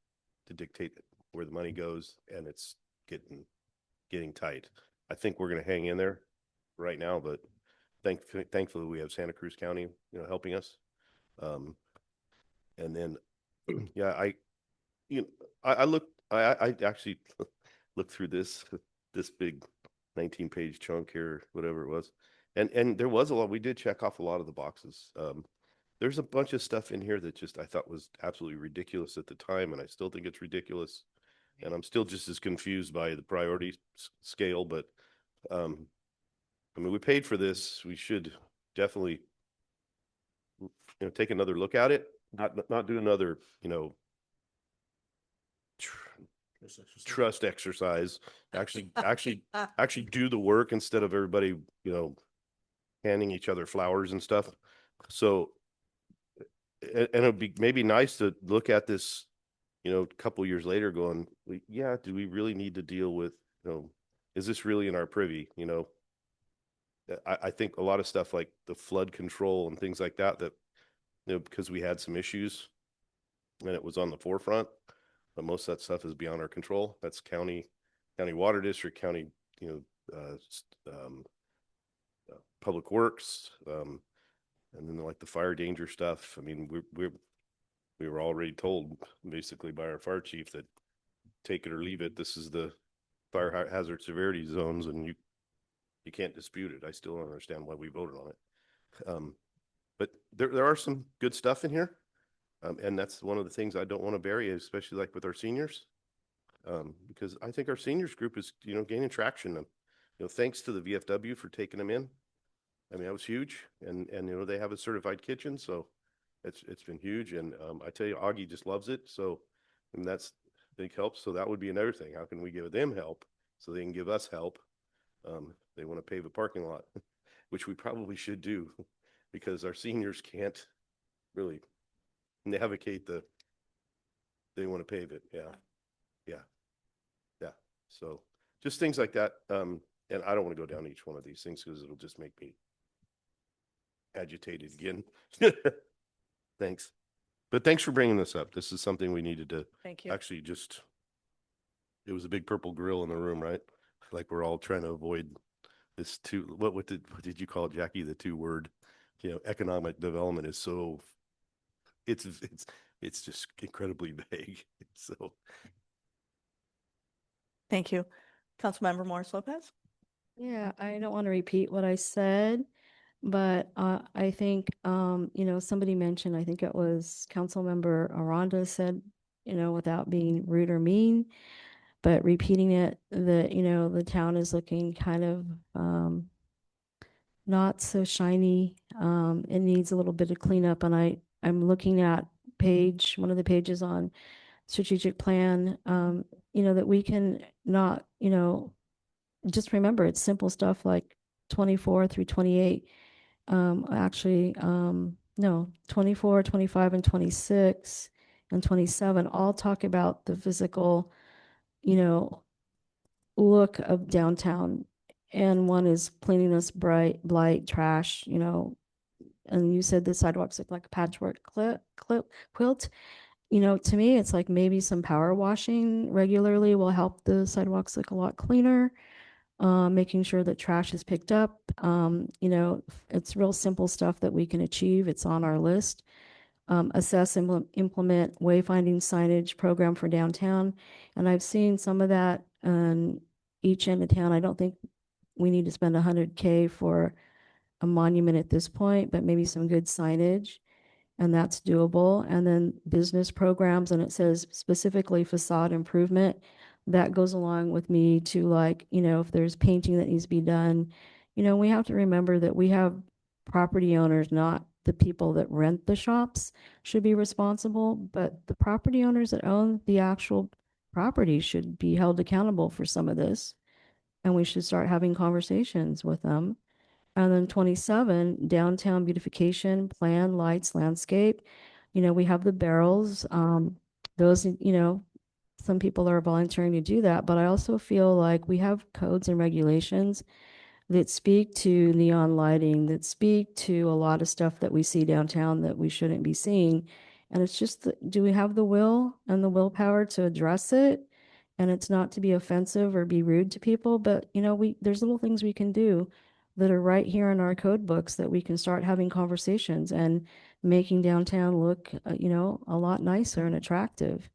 to dictate where the money goes, and it's getting tight. I think we're going to hang in there right now, but thankfully we have Santa Cruz County, helping us. And then, yeah, I actually looked through this big 19-page chunk here, whatever it was. And there was a lot, we did check off a lot of the boxes. There's a bunch of stuff in here that just I thought was absolutely ridiculous at the time, and I still think it's ridiculous. And I'm still just as confused by the priority scale, but I mean, we paid for this. We should definitely, take another look at it. Not do another, trust exercise. Actually do the work instead of everybody, handing each other flowers and stuff. So, and it'd be maybe nice to look at this, a couple years later going, yeah, do we really need to deal with, is this really in our privy? I think a lot of stuff like the flood control and things like that, because we had some issues and it was on the forefront, but most of that stuff is beyond our control. That's county water district, county, public works, and then like the fire danger stuff. I mean, we were already told basically by our fire chief that take it or leave it. This is the fire hazard severity zones, and you can't dispute it. I still don't understand why we voted on it. But there are some good stuff in here. And that's one of the things I don't want to bury, especially like with our seniors. Because I think our seniors group is, gaining traction. Thanks to the VFW for taking them in. I mean, that was huge. And they have a certified kitchen, so it's been huge. And I tell you, Augie just loves it. So, and that's big help. So that would be another thing. How can we give them help so they can give us help? They want to pave a parking lot, which we probably should do because our seniors can't really navigate they want to pave it. Yeah. So just things like that. And I don't want to go down each one of these things because it'll just make me agitated again. Thanks. But thanks for bringing this up. This is something we needed to Thank you. actually it was a big purple grill in the room, right? Like we're all trying to avoid this what did you call it, Jackie? The 2-word, economic development is so, it's just incredibly vague. So. Thank you. Councilmember Morris Lopez? Yeah, I don't want to repeat what I said, but I think, somebody mentioned, I think it was Councilmember Aranda said, without being rude or mean, but repeating it, that, the town is looking kind of not so shiny. It needs a little bit of cleanup, and I'm looking at one of the pages on strategic plan, that we can not, just remember it's simple stuff like 24 through 28. Actually, no, 24, 25, and 26 and 27 all talk about the physical, look of downtown. And one is cleanliness, blight, trash, and you said the sidewalks look like a patchwork quilt. you know, to me, it's like maybe some power washing regularly will help the sidewalks look a lot cleaner. Making sure that trash is picked up. You know, it's real simple stuff that we can achieve. It's on our list. Assess and implement wayfinding signage program for downtown. And I've seen some of that in each end of town. I don't think we need to spend 100K for a monument at this point, but maybe some good signage, and that's doable. And then business programs, and it says specifically facade improvement. That goes along with me to, like, you know, if there's painting that needs to be done, you know, we have to remember that we have property owners, not the people that rent the shops should be responsible, but the property owners that own the actual property should be held accountable for some of this. And we should start having conversations with them. And then 27, downtown beautification, plan, lights, landscape. You know, we have the barrels. Those, you know, some people are volunteering to do that, but I also feel like we have codes and regulations that speak to neon lighting, that speak to a lot of stuff that we see downtown that we shouldn't be seeing. And it's just, do we have the will and the willpower to address it? And it's not to be offensive or be rude to people, but you know, there's little things we can do that are right here in our code books that we can start having conversations and making downtown look, you know, a lot nicer and attractive.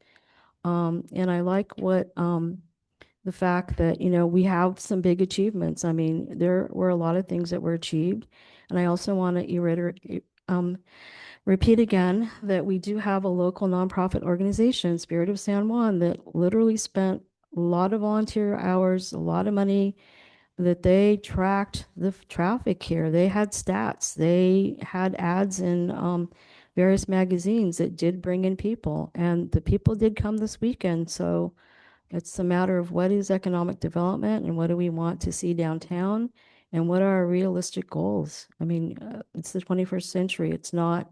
And I like what, the fact that, you know, we have some big achievements. I mean, there were a lot of things that were achieved. And I also want to repeat again that we do have a local nonprofit organization, Spirit of San Juan, that literally spent a lot of volunteer hours, a lot of money, that they tracked the traffic here. They had stats. They had ads in various magazines that did bring in people, and the people did come this weekend. So it's a matter of what is economic development and what do we want to see downtown and what are our realistic goals. I mean, it's the 21st century. It's not,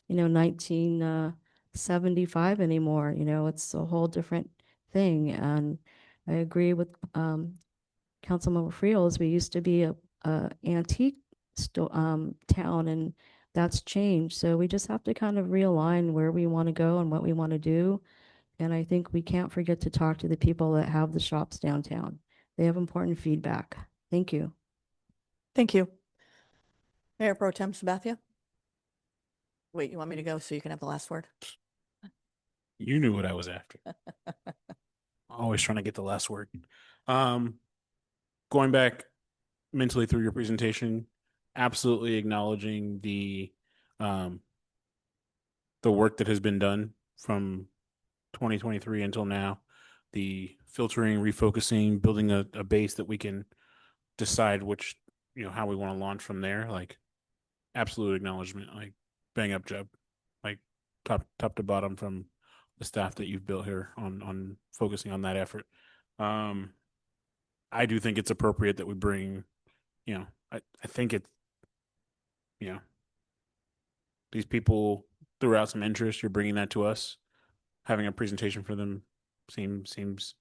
you know, 1975 anymore. You know, it's a whole different thing. And I agree with Councilmember Friels. We used to be a antique town, and that's changed. So we just have to kind of realign where we want to go and what we want to do. And I think we can't forget to talk to the people that have the shops downtown. They have important feedback. Thank you. Thank you. Mayor Pro Tem Sabathia? Wait, you want me to go so you can have the last word? You knew what I was after. Always trying to get the last word. Going back mentally through your presentation, absolutely acknowledging the work that has been done from 2023 until now, the filtering, refocusing, building a base that we can decide which, you know, how we want to launch from there. Like, absolute acknowledgement, like, bang up job, like top to bottom from the staff that you've built here on focusing on that effort. I do think it's appropriate that we bring, you know, I think it, you know, these people threw out some interest. You're bringing that to us. Having a presentation for them seems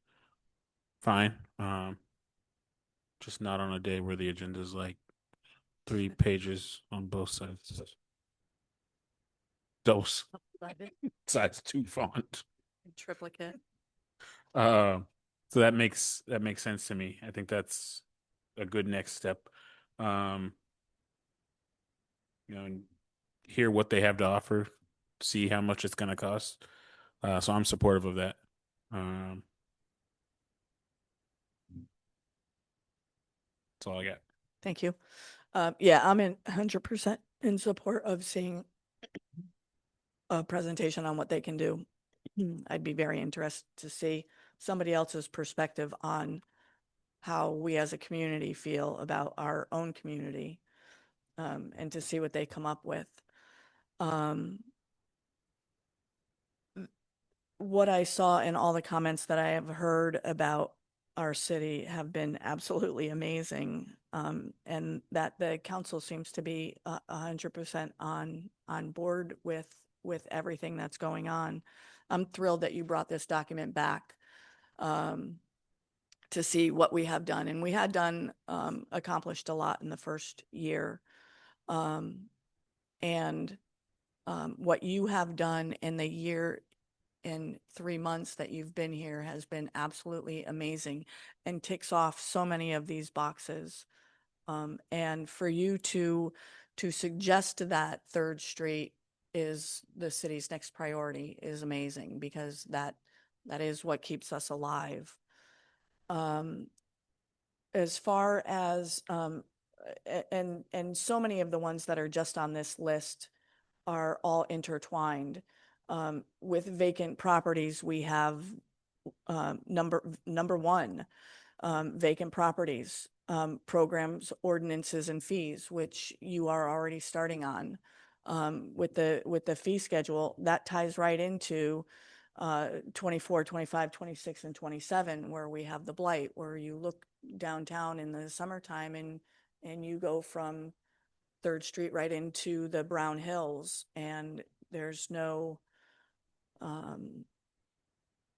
fine. Just not on a day where the agenda is like 3 pages on both sides. Dose size 2 font. Triplicate. So that makes sense to me. I think that's a good next step. You know, and hear what they have to offer, see how much it's going to cost. So I'm supportive of that. That's all I got. Thank you. Yeah, I'm in 100% in support of seeing a presentation on what they can do. I'd be very interested to see somebody else's perspective on how we as a community feel about our own community, and to see what they come up with. What I saw in all the comments that I have heard about our city have been absolutely amazing, and that the council seems to be 100% on board with everything that's going on. I'm thrilled that you brought this document back to see what we have done, and we had done accomplished a lot in the first year, and what you have done in the year in 3 months that you've been here has been absolutely amazing and ticks off so many of these boxes. And for you to suggest that Third Street is the city's next priority is amazing, because that is what keeps us alive. As far as and so many of the ones that are just on this list are all intertwined. With vacant properties, we have number one, vacant properties, programs, ordinances, and fees, which you are already starting on. With the fee schedule, that ties right into 24, 25, 26, and 27, where we have the blight, where you look downtown in the summertime and you go from Third Street right into the Brown Hills, and there's no,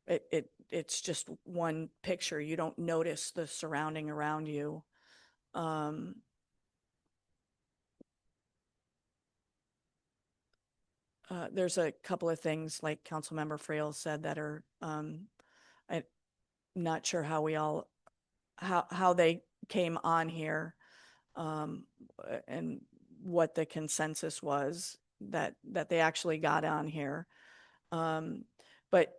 it's just one picture. You don't notice the surrounding around you. There's a couple of things, like Councilmember Frail said, that are, I'm not sure how how they came on here, and what the consensus was that they actually got on here. But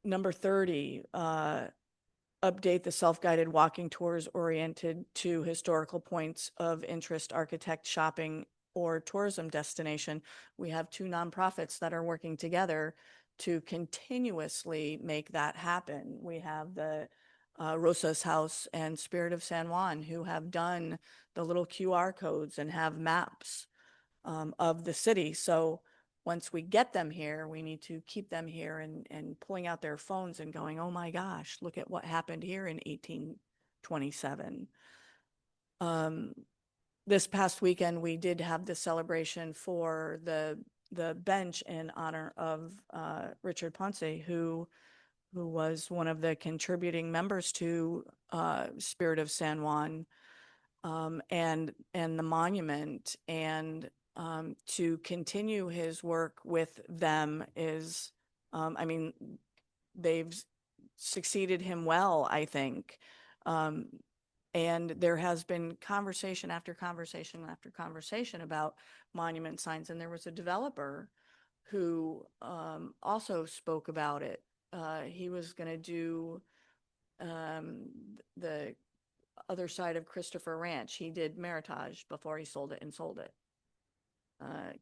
number 30, update the self-guided walking tours oriented to historical points of interest, architect, shopping, or tourism destination. We have two nonprofits that are working together to continuously make that happen. We have the Rosa's House and Spirit of San Juan, who have done the little QR codes and have maps of the city. So once we get them here, we need to keep them here and pulling out their phones and going, oh my gosh, look at what happened here in 1827. This past weekend, we did have the celebration for the bench in honor of Richard Ponce, who was one of the contributing members to Spirit of San Juan, and the monument. And to continue his work with them is, I mean, they've succeeded him well, I think. And there has been conversation after conversation after conversation about monument signs. And there was a developer who also spoke about it. He was going to do the other side of Christopher Ranch. He did Meritage before he sold it and sold it.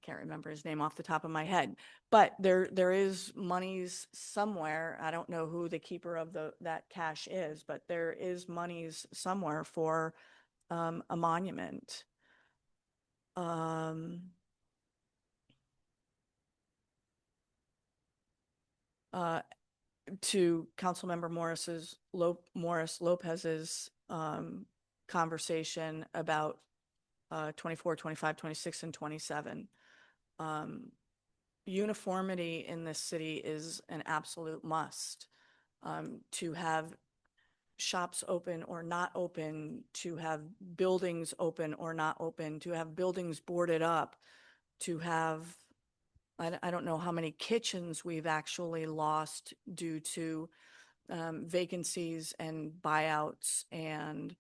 Can't remember his name off the top of my head, but there is monies somewhere. I don't know who the keeper of that cash is, but there is monies somewhere for a monument. To Councilmember Morris Lopez's conversation about 24, 25, 26, and 27. Uniformity in this city is an absolute must. To have shops open or not open, to have buildings open or not open, to have buildings boarded up, to have, I don't know how many kitchens we've actually lost due to vacancies and buyouts and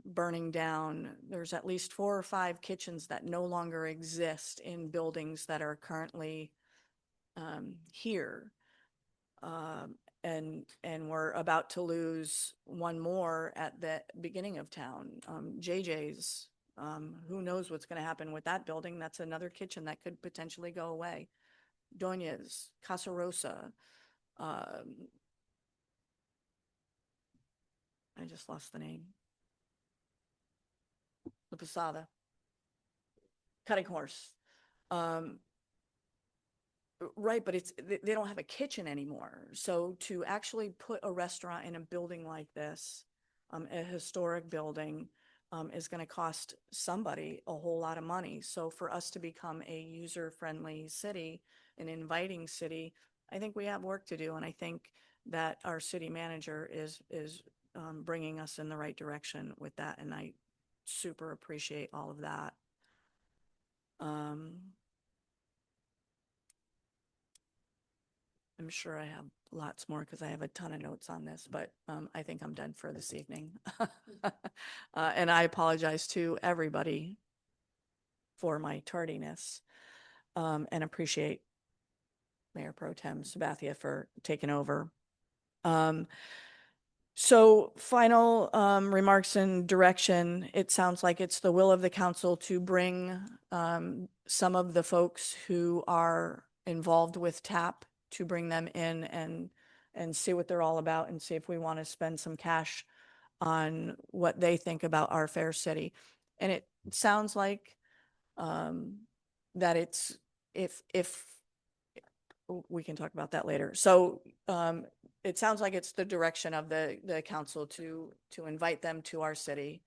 burning down. There's at least 4 or 5 kitchens that no longer exist in buildings that are currently here. And we're about to lose one more at the beginning of town. JJ's, who knows what's going to happen with that building? That's another kitchen that could potentially go away. Donya's, Casa Rosa. I just lost the name. La Posada, Cutting Horse. Right, but they don't have a kitchen anymore. So to actually put a restaurant in a building like this, a historic building, is going to cost somebody a whole lot of money. So for us to become a user-friendly city, an inviting city, I think we have work to do. And I think that our city manager is bringing us in the right direction with that. And I super appreciate all of that. I'm sure I have lots more because I have a ton of notes on this, but I think I'm done for this evening. And I apologize to everybody for my tardiness, and appreciate Mayor Pro Tem Sabathia for taking over. So final remarks and direction, it sounds like it's the will of the council to bring some of the folks who are involved with TAP, to bring them in and see what they're all about and see if we want to spend some cash on what they think about our fair city. And it sounds like that it's, if we can talk about that later. So it sounds like it's the direction of the council to invite them to our city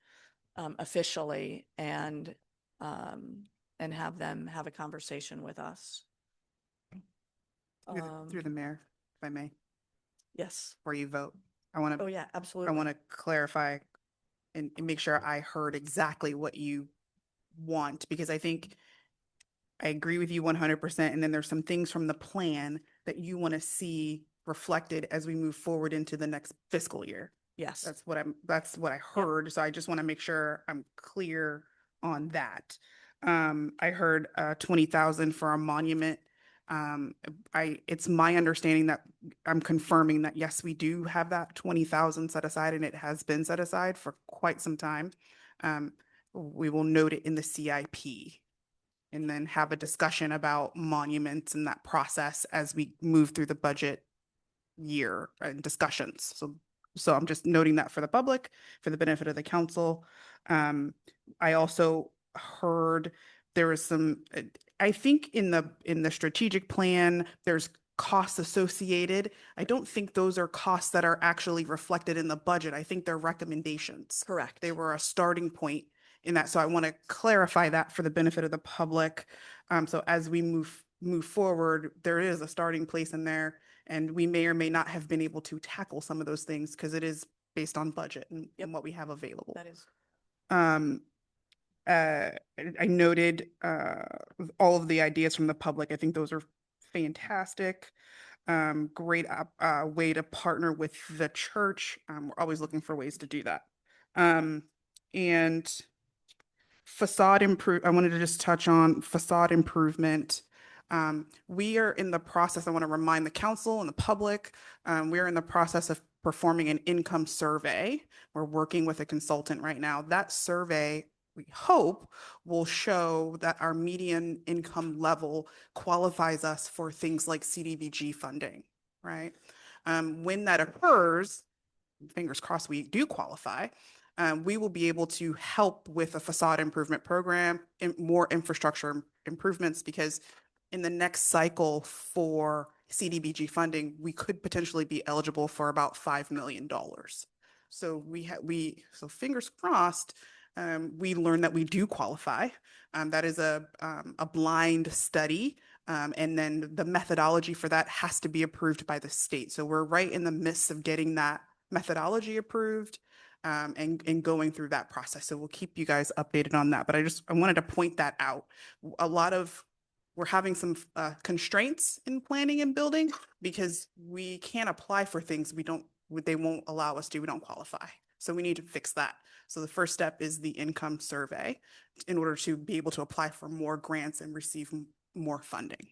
officially and have them have a conversation with us. Through the mayor, if I may, Yes. before you vote, I want Oh, to, yeah, I absolutely. want to clarify and make sure I heard exactly what you want, because I think I agree with you 100%. And then there's some things from the plan that you want to see reflected as we move forward into the next fiscal year. Yes. That's what I heard. So I just want to make sure I'm clear on that. I heard 20,000 for a monument. It's my understanding that I'm confirming that, yes, we do have that 20,000 set aside, and it has been set aside for quite some time. We will note it in the CIP and then have a discussion about monuments and that process as we move through the budget year and discussions. So I'm just noting that for the public, for the benefit of the council. I also heard there was some, I think in the strategic plan, there's costs associated. I don't think those are costs that are actually reflected in the budget. I think they're recommendations. Correct. They were a starting point in that. So I want to clarify that for the benefit of the public. So as we move forward, there is a starting place in there, and we may or may not have been able to tackle some of those things because it is based on budget and what we have available. That is. Um, I noted all of the ideas from the public. I think those are fantastic. Great way to partner with the church. We're always looking for ways to do that. And I wanted to just touch on facade improvement. We are in the process, I want to remind the council and the public, we are in the process of performing an income survey. We're working with a consultant right now. That survey, we hope, will show that our median income level qualifies us for things like CDBG funding, right? When that occurs, fingers crossed we do qualify, we will be able to help with a facade improvement program and more infrastructure improvements, because in the next cycle for CDBG funding, we could potentially be eligible for about $5 million. So so fingers crossed, we learned that we do qualify. That is a blind study. And then the methodology for that has to be approved by the state. So we're right in the midst of getting that methodology approved, and going through that process. So we'll keep you guys updated on that. But I wanted to point that out. We're having some constraints in planning and building because we can't apply for things they won't allow us to, we don't qualify. So we need to fix that. So the first step is the income survey in order to be able to apply for more grants and receive more funding.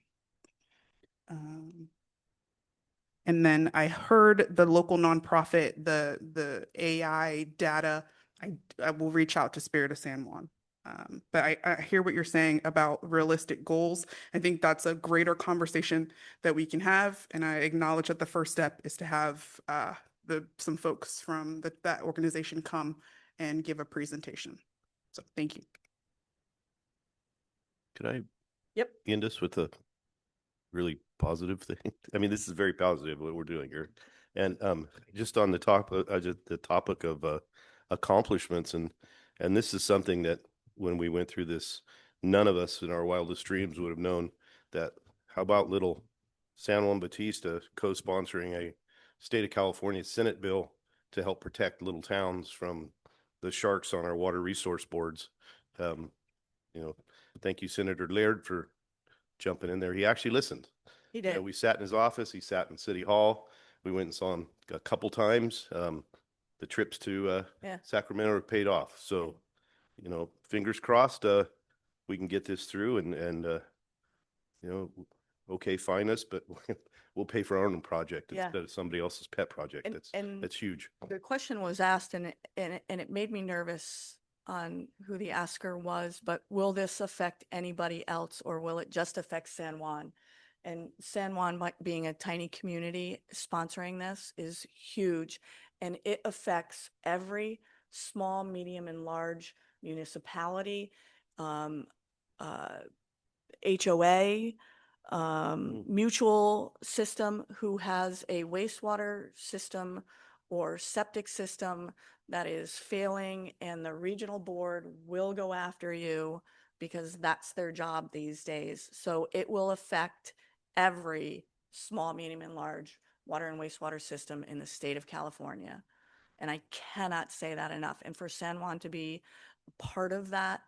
And then I heard the local nonprofit, the AI data. I will reach out to Spirit of San Juan. But I hear what you're saying about realistic goals. I think that's a greater conversation that we can have. And I acknowledge that the first step is to have some folks from that organization come and give a presentation. So thank you. Could I Yep. end us with a really positive thing? I mean, this is very positive what we're doing here. And just on the topic of accomplishments, and this is something that when we went through this, none of us in our wildest dreams would have known that. How about little San Juan Bautista co-sponsoring a state of California Senate bill to help protect little towns from the sharks on our water resource boards? Thank you, Senator Laird, for jumping in there. He actually listened. He You know, did. we sat in his office, he sat in City Hall. We went and saw him a couple times. The trips to Yeah. Sacramento are paid off. So, you know, fingers crossed, we can get this through and you know, okay, fine us, but we'll pay for our own project Yeah. instead of somebody else's pet project. And That's huge. the question was asked and it made me nervous on who the asker was, but will this affect anybody else or will it just affect San Juan? And San Juan being a tiny community sponsoring this is huge. And it affects every small, medium and large municipality, um, HOA, mutual system who has a wastewater system or septic system that is failing, and the regional board will go after you because that's their job these days. So it will affect every small, medium, and large water and wastewater system in the state of California. And I cannot say that enough. And for San Juan to be part of that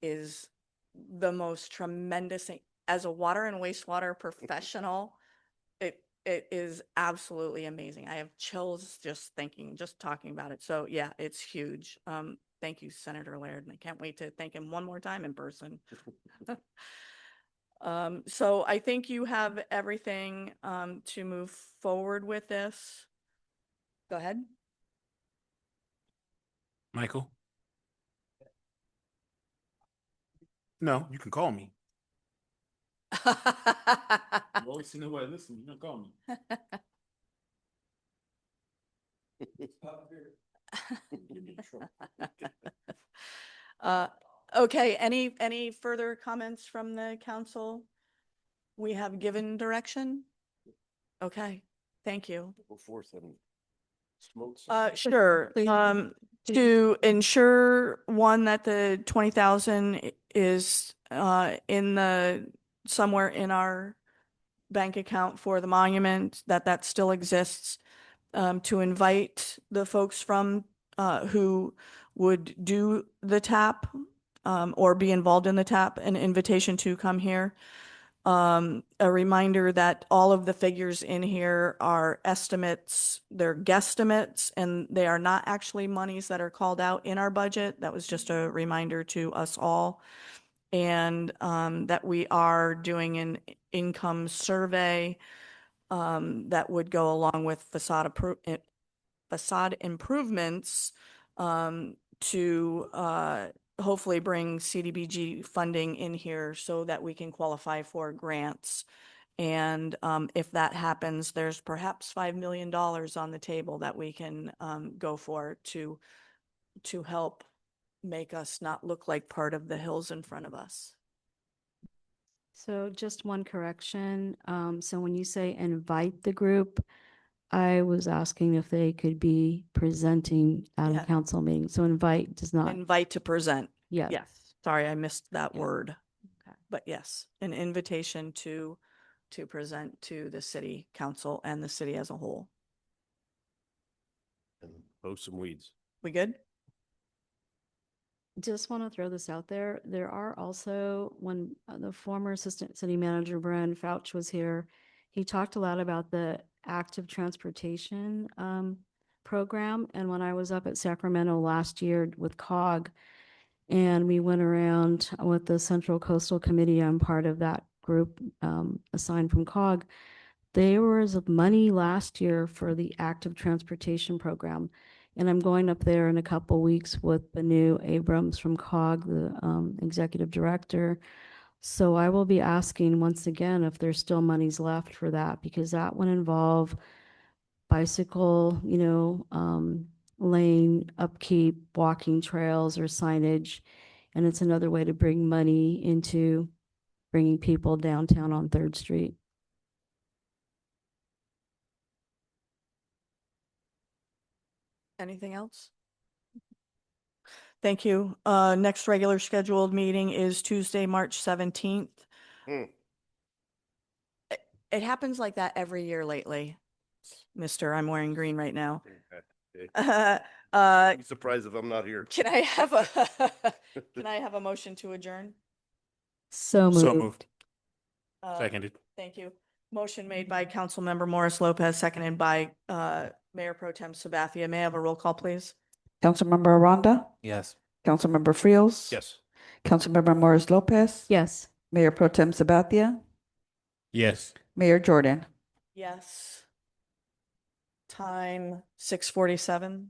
is the most tremendous thing. As a water and wastewater professional, it is absolutely amazing. I have chills just talking about it. So yeah, it's huge. Thank you, Senator Laird, and I can't wait to thank him one more time in person. So I think you have everything to move forward with this. Go ahead. Michael? No, you can call me. You always see nobody listening. You can call me. Okay, any further comments from the council? We have given direction? Okay, thank you. Go forth and smoke. Sure. To ensure, one, that the 20,000 is in the, somewhere in our bank account for the monument, that still exists. To invite the folks from who would do the tap or be involved in the tap, an invitation to come here. A reminder that all of the figures in here are estimates, they're guesstimates, and they are not actually monies that are called out in our budget. That was just a reminder to us all. And that we are doing an income survey that would go along with facade improvements to hopefully bring CDBG funding in here so that we can qualify for grants. And if that happens, there's perhaps $5 million on the table that we can go for to help make us not look like part of the hills in front of us. So just one correction. So when you say invite the group, I was asking if they could be presenting at Yeah. a council meeting. So invite does not, Invite to present. yeah. Yes. Sorry, I missed that Yeah. word. Okay. But yes, an invitation to present to the city council and the city as a whole. And mow some weeds. We good? Just want to throw this out there. There are also, when the former assistant city manager, Brian Fouch, was here, he talked a lot about the active transportation program. And when I was up at Sacramento last year with COG, and we went around with the Central Coastal Committee, I'm part of that group assigned from COG. There was money last year for the active transportation program. And I'm going up there in a couple weeks with Banu Abrams from COG, the executive director. So I will be asking once again if there's still monies left for that, because that would involve bicycle, lane upkeep, walking trails or signage. And it's another way to bring money into bringing people downtown on 3rd Street. Anything else? Thank you. Next regular scheduled meeting is Tuesday, March 17th. It happens like that every year lately. Mister, I'm wearing green right now. I'm surprised if I'm not here. Can I have a motion to adjourn? So So moved. moved. Seconded. Thank you. Motion made by Councilmember Morris Lopez, seconded by Mayor Pro Tem Sabathia. May I have a roll call, please? Councilmember Aranda, Yes. Councilmember Friels. Yes. Councilmember Morris Lopez. Yes. Mayor Pro Tem Sabathia, Yes. Mayor Jordan. Yes. Time 6:47.